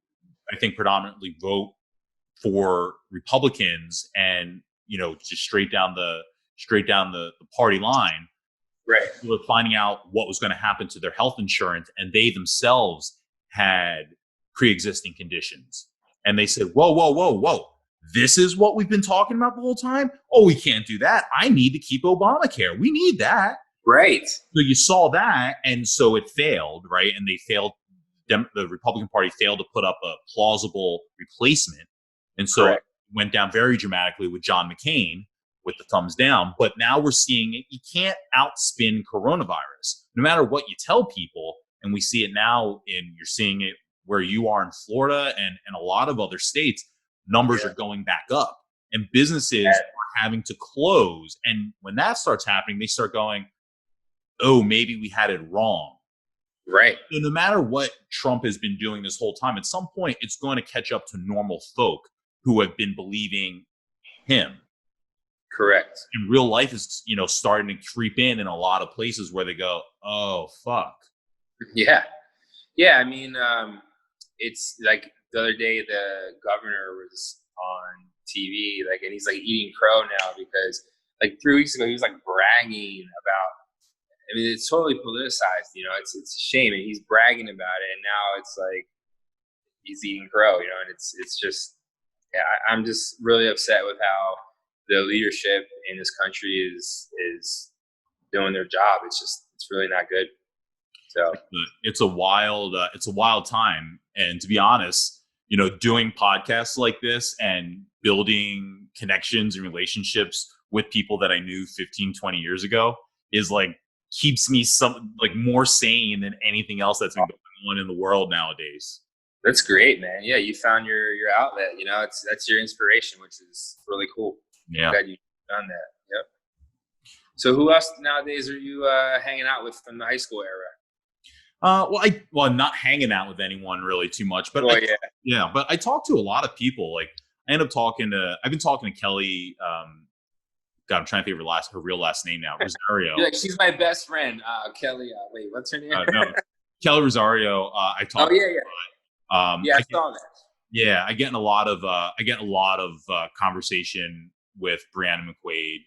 I think predominantly vote for Republicans and just straight down the party line, right? They were finding out what was going to happen to their health insurance, and they themselves had pre-existing conditions, and they said, "Whoa! This is what we've been talking about the whole time. Oh, we can't do that. I need to keep Obamacare. We need that." Right. So you saw that, and so it failed, right? And they failed. The Republican Party failed to put up a plausible replacement, and so Correct. It went down very dramatically with John McCain with the thumbs down. But now we're seeing it. You can't outspin coronavirus, no matter what you tell people. And we see it now. You're seeing it where you are in Florida and a lot of other states. Numbers are going back up, and businesses are having to close. And when that starts happening, they start going, "Oh, maybe we had it wrong." Right. So no matter what Trump has been doing this whole time, at some point it's going to catch up to normal folk who have been believing him. Correct. And real life is, starting to creep in a lot of places where they go, "Oh, fuck." Yeah. Yeah. I mean, it's like the other day, the governor was on TV, and he's eating crow now because 3 weeks ago he was bragging about. I mean, it's totally politicized. It's a shame, and he's bragging about it, and now it's he's eating crow. And it's just, yeah, I'm just really upset with how the leadership in this country is doing their job. It's really not good. So it's a wild time, and to be honest, doing podcasts like this and building connections and relationships with people that I knew 15, 20 years ago is keeps me more sane than anything else that's been going on in the world nowadays. That's great, man. Yeah, you found your outlet. That's your inspiration, which is really cool. Yeah, I'm glad you found that. Yep. So, who else nowadays are you hanging out with from the high school era? Well, I'm not hanging out with anyone really too much, but but I talk to a lot of people. I've been talking to Kelly. God, I'm trying to think of her real last name now. Rosario. She's my best friend. Kelly. Wait, what's her name? No, Kelly Rosario. I talk. Oh yeah. I saw that. Yeah, I get in a lot of conversation with Brianna McQuaid.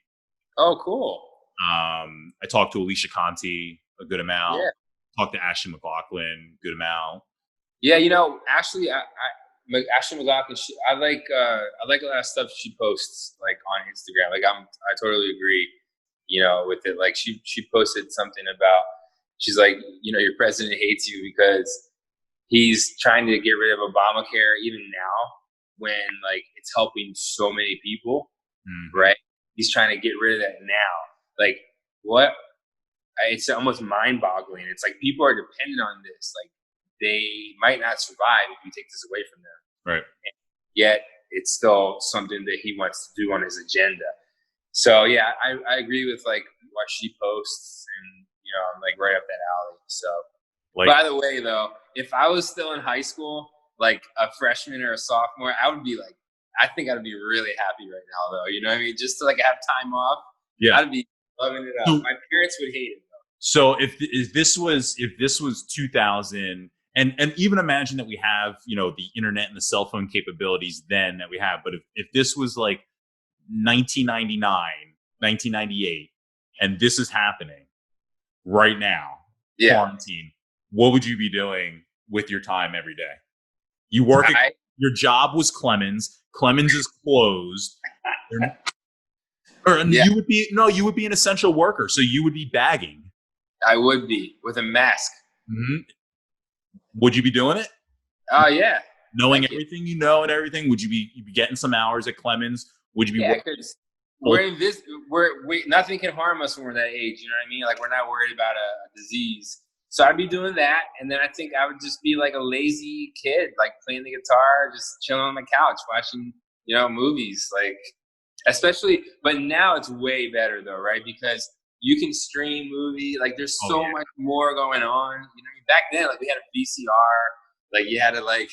Oh, cool. I talked to Alicia Conti a good amount. Yeah. Talked to Ashley McLaughlin good amount. Yeah, Ashley, Ashley McLaughlin, I like a lot of stuff she posts on Instagram. I totally agree, with it. She posted something about, she's your president hates you because he's trying to get rid of Obamacare even now when it's helping so many people, right? He's trying to get rid of that now. What? It's almost mind-boggling. It's people are dependent on this. They might not survive if you take this away from them. Right. And yet it's still something that he wants to do on his agenda. So yeah, I agree with what she posts, and I'm right up that alley. So by the way though, if I was still in high school, a freshman or a sophomore, I would be I think I'd be really happy right now though. You know what I mean? Just to have time off. Yeah. I'd be loving it up. My parents would hate it though. So if this was 2000, and even imagine that we have, the internet and the cell phone capabilities then that we have, but if this was 1999, 1998, and this is happening right now, quarantine, what would you be doing with your time every day? You work your job was Clemens. Clemens is closed. You would be an essential worker, so you would be bagging. I would be with a mask. Mm-hmm. Would you be doing it? Oh yeah. Knowing everything you know and everything, would you be getting some hours at Clemens? Would you be? Yeah, because nothing can harm us when we're that age. You know what I mean? We're not worried about a disease. So I'd be doing that, and then I think I would just be a lazy kid, playing the guitar, just chilling on the couch, watching movies, especially. But now it's way better though, right? Because you can stream movie. There's so much more going on. back then, like we had a VCR, like you had to like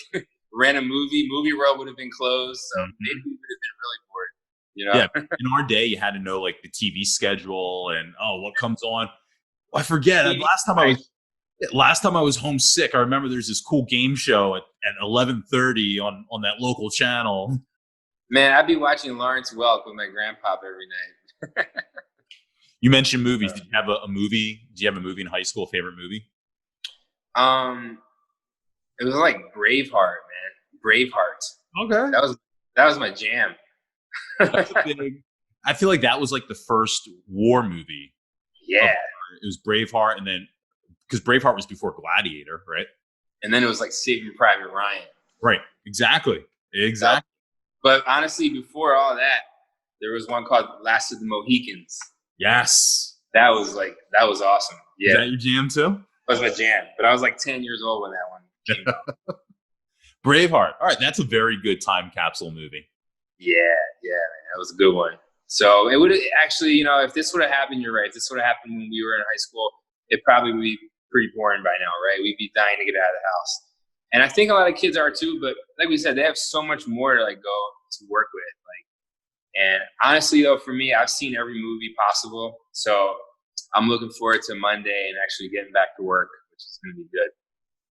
rent a movie. Movie World would have been closed, so maybe we would have been really bored. You know? Yeah, in our day, you had to know like the TV schedule and what comes on. I forget. Last time I was homesick, I remember there's this cool game show at 11:30 on that local channel. Man, I'd be watching Lawrence Welk with my grandpa every night. You mentioned movies. Did you have a movie? Did you have a movie in high school? Favorite movie? It was like Braveheart, man. Braveheart. Okay, that was my jam. I feel like that was like the first war movie. Yeah, it was Braveheart, and then because Braveheart was before Gladiator, right? And then it was like Saving Private Ryan. Right. Exactly. But honestly, before all that, there was one called Last of the Mohicans. Yes. That was awesome. Yeah. Is that your jam too? That was my jam. But I was like 10 years old when that one came out. Braveheart. All right. That's a very good time capsule movie. Yeah, man. That was a good one. So it would actually, you know, if this would have happened, you're right. If this would have happened when we were in high school, it probably would be pretty boring by now, right? We'd be dying to get out of the house. And I think a lot of kids are too, but like we said, they have so much more to like go to work with. And honestly though, for me, I've seen every movie possible. So I'm looking forward to Monday and actually getting back to work, which is going to be good.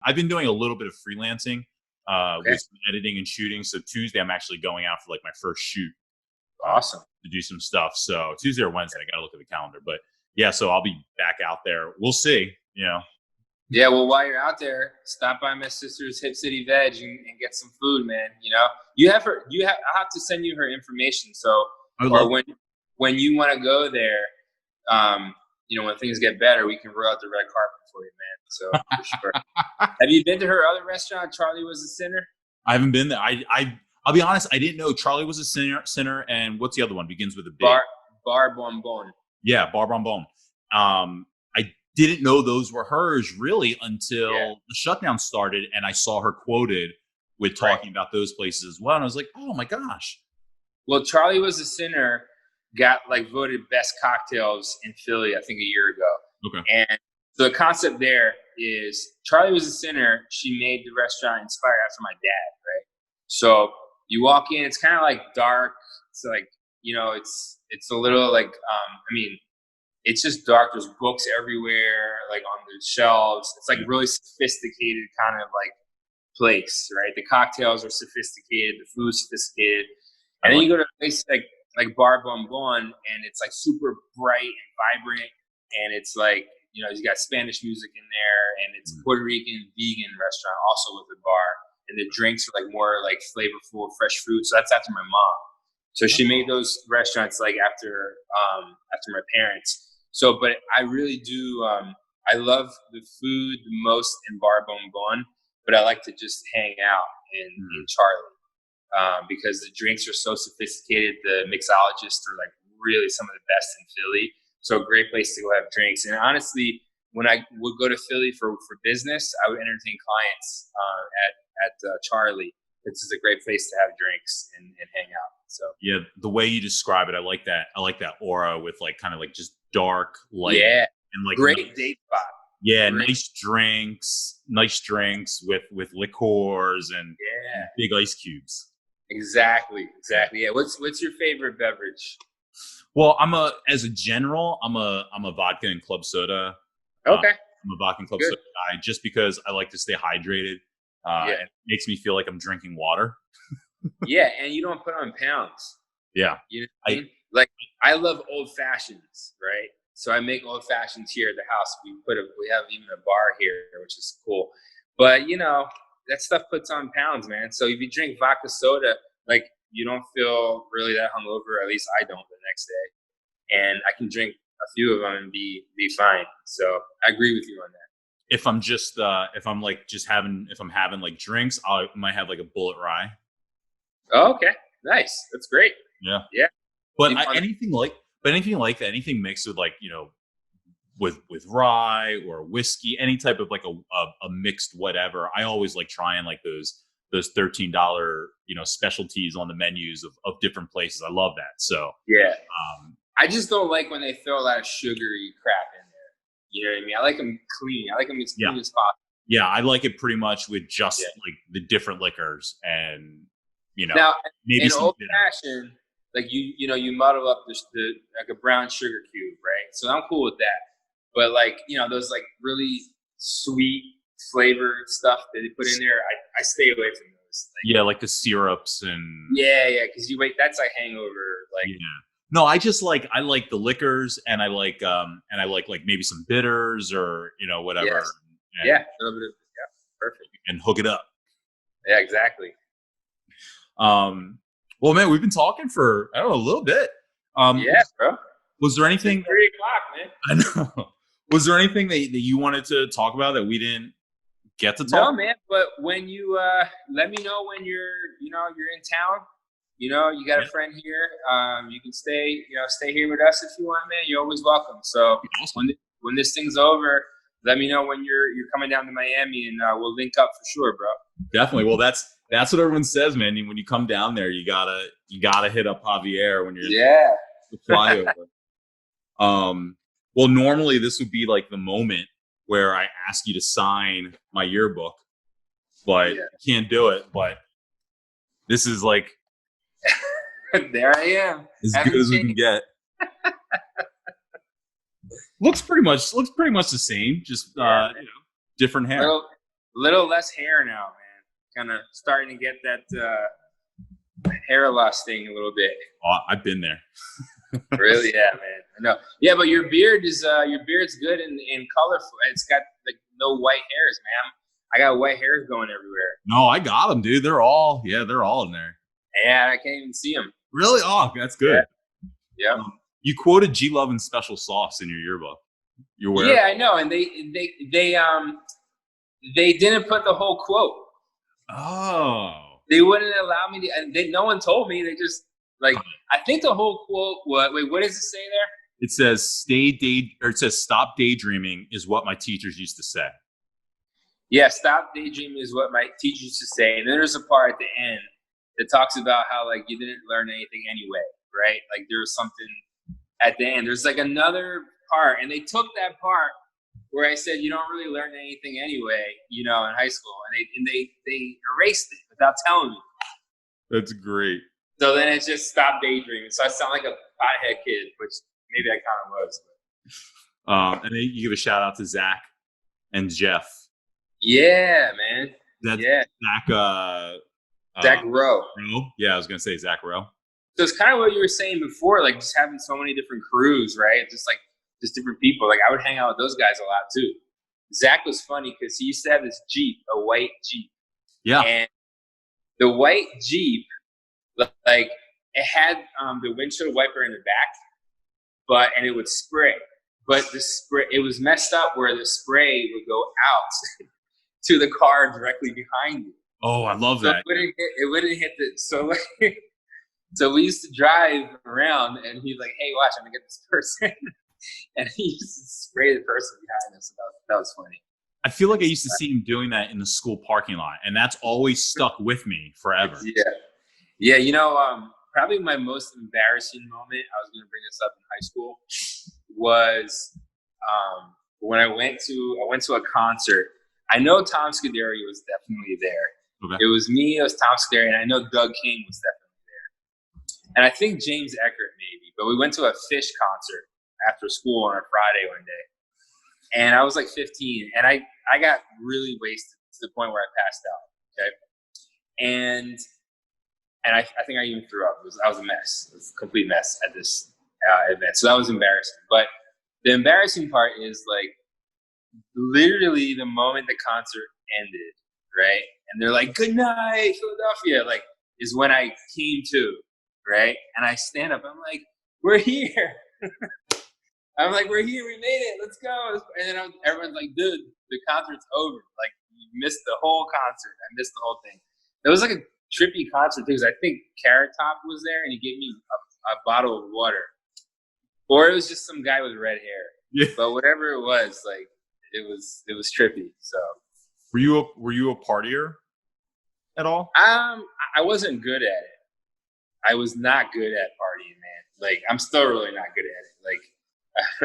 I've been doing a little bit of freelancing with some editing and shooting. So Tuesday, I'm actually going out for like my first shoot. Awesome. To do some stuff. So Tuesday or Wednesday, I got to look at the calendar. But yeah, so I'll be back out there. We'll see, you know. Yeah, well, while you're out there, stop by my sister's Hip City Veg and get some food, man. You know, I'll have to send you her information. So, when you want to go there, you know, when things get better, we can roll out the red carpet for you, man. So, for sure. Have you been to her other restaurant, Charlie Was a Sinner? I haven't been there. I'll be honest, I didn't know Charlie Was a Sinner, and what's the other one? Begins with a B. Bar Bonbon. Yeah, Bar Bonbon. I didn't know those were hers really until the shutdown started, and I saw her quoted with talking about those places as well, and I was like, oh my gosh. Well, Charlie Was a Sinner got like voted best cocktails in Philly, I think a year ago. Okay. And the concept there is Charlie Was a Sinner. She made the restaurant inspired after my dad, right? So you walk in, it's kind of like dark. It's like, you know, it's a little like, I mean, it's just dark. There's books everywhere, like on the shelves. It's like really sophisticated kind of like place, right? The cocktails are sophisticated, the food's sophisticated. And then you go to a place like Bar Bonbon, and it's like super bright and vibrant. And it's like, you know, you got Spanish music in there, and it's a Puerto Rican vegan restaurant also with a bar. And the drinks are like more like flavorful, fresh fruit. So that's after my mom. So she made those restaurants like after my parents. So, but I really do. I love the food the most in Bar Bonbon, but I like to just hang out in Charlie because the drinks are so sophisticated. The mixologists are like really some of the best in Philly. So, a great place to go have drinks. And honestly, when I would go to Philly for business, I would entertain clients at Charlie. It's just a great place to have drinks and hang out. So yeah, the way you describe it, I like that. I like that aura with like kind of like just dark light. Yeah, and like great date spot. Yeah, great. nice drinks with liqueurs and big ice cubes. Exactly. Yeah. What's your favorite beverage? Well, I'm a vodka and club soda. Okay. I'm a vodka and club soda guy just because I like to stay hydrated. It makes me feel like I'm drinking water. Yeah, and you don't put on pounds. Yeah. You know what I mean? Like, I love old fashions, right? So I make old fashions here at the house. We have even a bar here, which is cool. But you know, that stuff puts on pounds, man. So if you drink vodka soda, like you don't feel really that hungover. At least I don't the next day. And I can drink a few of them and be fine. So I agree with you on that. If I'm just if I'm having like drinks, I might have like a Bullet Rye. Oh, okay, nice. That's great. Yeah. But anything like that, anything mixed with like, you know, with rye or whiskey, any type of like a mixed whatever. I always like trying like those $13, you know, specialties on the menus of different places. I love that. So yeah. I just don't like when they throw a lot of sugary crap in there. You know what I mean? I like them clean. I like them as clean as possible. Yeah, I like it pretty much with just like the different liquors and now maybe in some old bitter. fashioned, like you muddle up the like a brown sugar cube, right? So I'm cool with that. But like those like really sweet flavored stuff that they put in there, I stay away from those. Like, like the syrups and because that's like hangover. Like no, I like the liquors and I like like maybe some bitters or whatever. Yes. And, a little bit of perfect. And hook it up. Yeah, exactly. Well, man, we've been talking for a little bit. Yeah, bro. Was there anything? 3 o'clock, man. I know. Was there anything that you wanted to talk about that we didn't get to talk? No, man. But when you let me know when you're in town. You got a friend here. You can stay here with us if you want, man. You're always welcome. So awesome. When this thing's over, let me know when you're coming down to Miami, and we'll link up for sure, bro. Definitely. Well, that's what everyone says, man. When you come down there, you gotta hit up Javier when you're the flyover. Well, normally this would be like the moment where I ask you to sign my yearbook, but I can't do it. But this is like there I am. As good as we can get. looks pretty much the same, just different hair. Little less hair now, man. Kind of starting to get that hair loss thing a little bit. Oh, I've been there. Really? Yeah, man. I know. Yeah, but your beard's good and colorful. It's got like no white hairs, man. I got white hairs going everywhere. No, I got them, dude. They're all in there. Yeah, I can't even see them. Really? Oh, that's good. Yeah. You quoted G Love and Special Sauce in your yearbook. You're aware? Yeah, I know. And they didn't put the whole quote. Oh. They wouldn't allow me to. And no one told me. They just I think the whole quote. What does it say there? It says stop daydreaming is what my teachers used to say. Yeah, stop daydreaming is what my teachers used to say. And then there's a part at the end that talks about how like you didn't learn anything anyway, right? Like there was something at the end. There's like another part, and they took that part where I said you don't really learn anything anyway, in high school, and they erased it without telling me. That's great. So then it just stopped daydreaming. So I sound like a pothead kid, which maybe I kind of was. And then you give a shout out to Zach and Jeff. Yeah, man. Zach Rowe. Yeah, I was gonna say Zach Rowe. So it's kind of what you were saying before, like just having so many different crews, right? Just different people. Like I would hang out with those guys a lot too. Zach was funny because he used to have this Jeep, a white Jeep. Yeah. And the white Jeep, like it had the windshield wiper in the back, and it would spray. But it was messed up where the spray would go out to the car directly behind you. Oh, I love that. It wouldn't hit the so we used to drive around, and he's like, "Hey, watch, I'm gonna get this person," and he used to spray the person behind us. That was funny. I feel like I used to see him doing that in the school parking lot, and that's always stuck with me forever. Yeah. Probably my most embarrassing moment, I was gonna bring this up in high school, was when I went to a concert. I know Tom Scuderi was definitely there. Okay. It was me, it was Tom Scuderi, and I know Doug King was definitely there. And I think James Eckert maybe, but we went to a Fish concert after school on a Friday one day. And I was like 15, and I got really wasted to the point where I passed out, okay? And I think I even threw up. I was a mess. It was a complete mess at this event. So that was embarrassing. But the embarrassing part is like literally the moment the concert ended, right? And they're like, "Good night, Philadelphia," like is when I came to, right? And I stand up. I'm like, "We're here." I'm like, "We're here. We made it. Let's go." And then everyone's like, "Dude, the concert's over. Like, you missed the whole concert. I missed the whole thing." It was like a trippy concert because I think Carrot Top was there, and he gave me a bottle of water, or it was just some guy with red hair. Yeah. But whatever it was, like it was trippy. So, were you a partier at all? I wasn't good at it. I was not good at partying, man. Like I'm still really not good at it. Like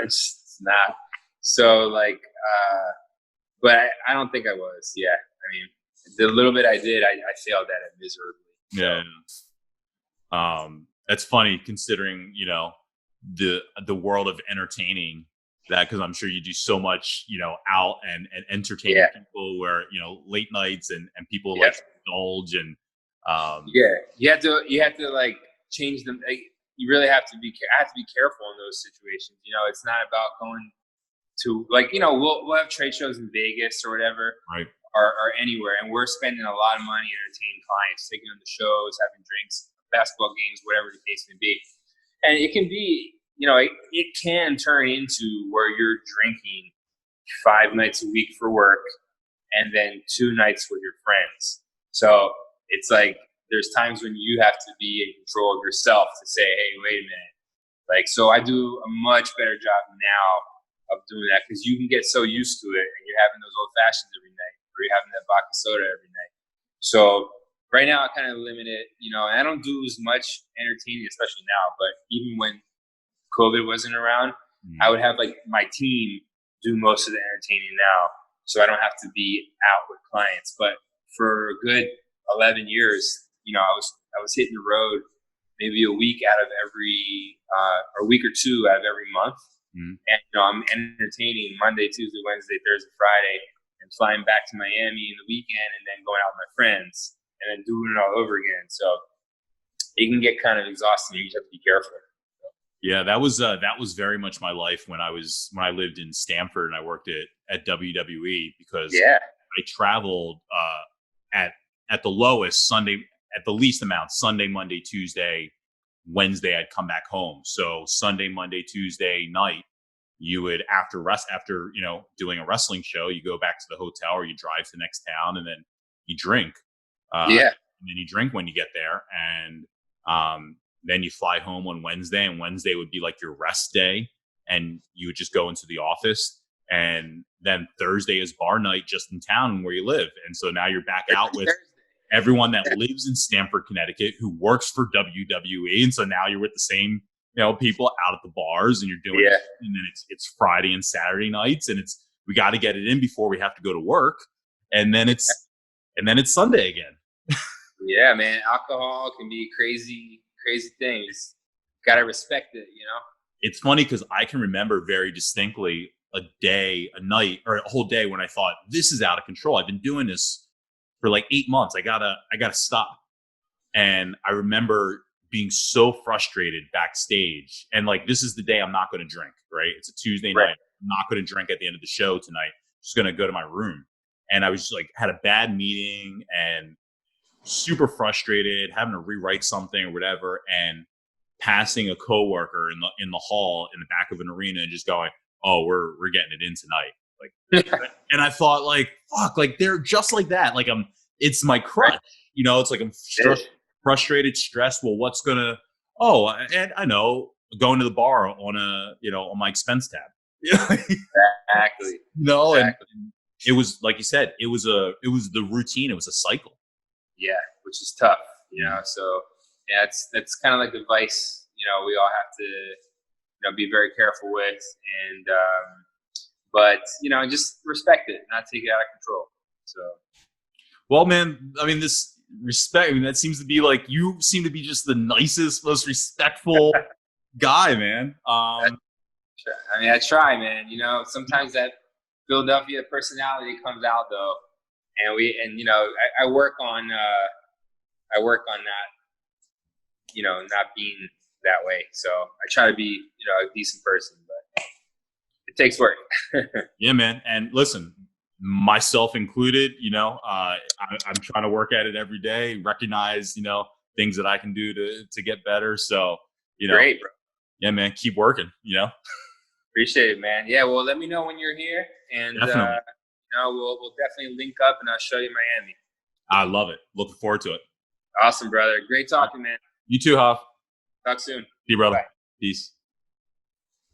it's not. So like, But I don't think I was. Yeah. I mean, the little bit I did, I failed at it miserably. Yeah. That's funny considering, you know, the world of entertaining that, because I'm sure you do so much, you know, out and entertaining people where, you know, late nights and people like to indulge and you have to like change them. Like, you really have to be careful in those situations. You know, it's not about going to, like, you know, we'll have trade shows in Vegas or whatever, right, or anywhere, and we're spending a lot of money entertaining clients, taking them to shows, having drinks, basketball games, whatever the case may be. And it can be, you know, it can turn into where you're drinking 5 nights a week for work and then 2 nights with your friends. So it's like there's times when you have to be in control of yourself to say, hey, wait a minute. Like, so I do a much better job now of doing that, because you can get so used to it and you're having those old fashions every night, or you're having that vodka soda every night. So right now I kind of limit it, you know, and I don't do as much entertaining, especially now, but even when COVID wasn't around, I would have like my team do most of the entertaining now, so I don't have to be out with clients. But for a good 11 years, you know, I was hitting the road maybe a week out of every, or a week or 2 out of every month. And, you know, I'm entertaining Monday, Tuesday, Wednesday, Thursday, Friday, and flying back to Miami in the weekend, and then going out with my friends, and then doing it all over again. So it can get kind of exhausting. You just have to be careful. Yeah, that was very much my life when I lived in Stamford and I worked at WWE, because I traveled at the lowest Sunday, at the least amount, Sunday, Monday, Tuesday, Wednesday I'd come back home. So Sunday, Monday, Tuesday night, you would after you know, doing a wrestling show, you go back to the hotel or you drive to the next town and then you drink. And then you drink when you get there, and then you fly home on Wednesday, and Wednesday would be like your rest day, and you would just go into the office, and then Thursday is bar night just in town where you live. And so now you're back out with everyone that lives in Stamford, Connecticut, who works for WWE. And so now you're with the same, you know, people out at the bars, and you're doing it. And then it's Friday and Saturday nights, and we got to get it in before we have to go to work. And then it's Sunday again. Yeah, man. Alcohol can be crazy things. Got to respect it, you know? It's funny because I can remember very distinctly a day, a night, or a whole day when I thought, this is out of control. I've been doing this for like 8 months. I gotta stop. And I remember being so frustrated backstage, and like, this is the day I'm not going to drink, right? It's a Tuesday night. I'm not going to drink at the end of the show tonight. I'm just going to go to my room. And I was just like, had a bad meeting and super frustrated, having to rewrite something or whatever, and passing a coworker in the hall in the back of an arena and just going, oh, we're getting it in tonight. Like, and I thought, like, fuck, like, they're just like that. Like, it's my crutch, you know. It's like I'm frustrated, stressed. Well, what's gonna? Oh, and I know, going to the bar on my expense tab. Exactly. No, exactly. And it was like you said, it was the routine. It was a cycle. Yeah, which is tough, you know. So yeah, that's kind of like the vice, you know, we all have to, you know, be very careful with, and but, you know, just respect it, not take it out of control. So, well, man, I mean, this respect, I mean, that seems to be like, you seem to be just the nicest, most respectful guy, man. I mean, I try, man. You know, sometimes that Philadelphia personality comes out, though, and you know, I work on that, you know, not being that way. So I try to be, you know, a decent person, but it takes work. Yeah, man. And listen, myself included, you know, I'm trying to work at it every day, recognize, you know, things that I can do to get better. So, you know, great, bro. Yeah, man, keep working, you know. Appreciate it, man. Yeah, well, let me know when you're here, and you know, we'll definitely link up, and I'll show you Miami. I love it. Looking forward to it. Awesome, brother. Great talking, man. You too, Hoff. Talk soon. See you, brother. Bye. Peace.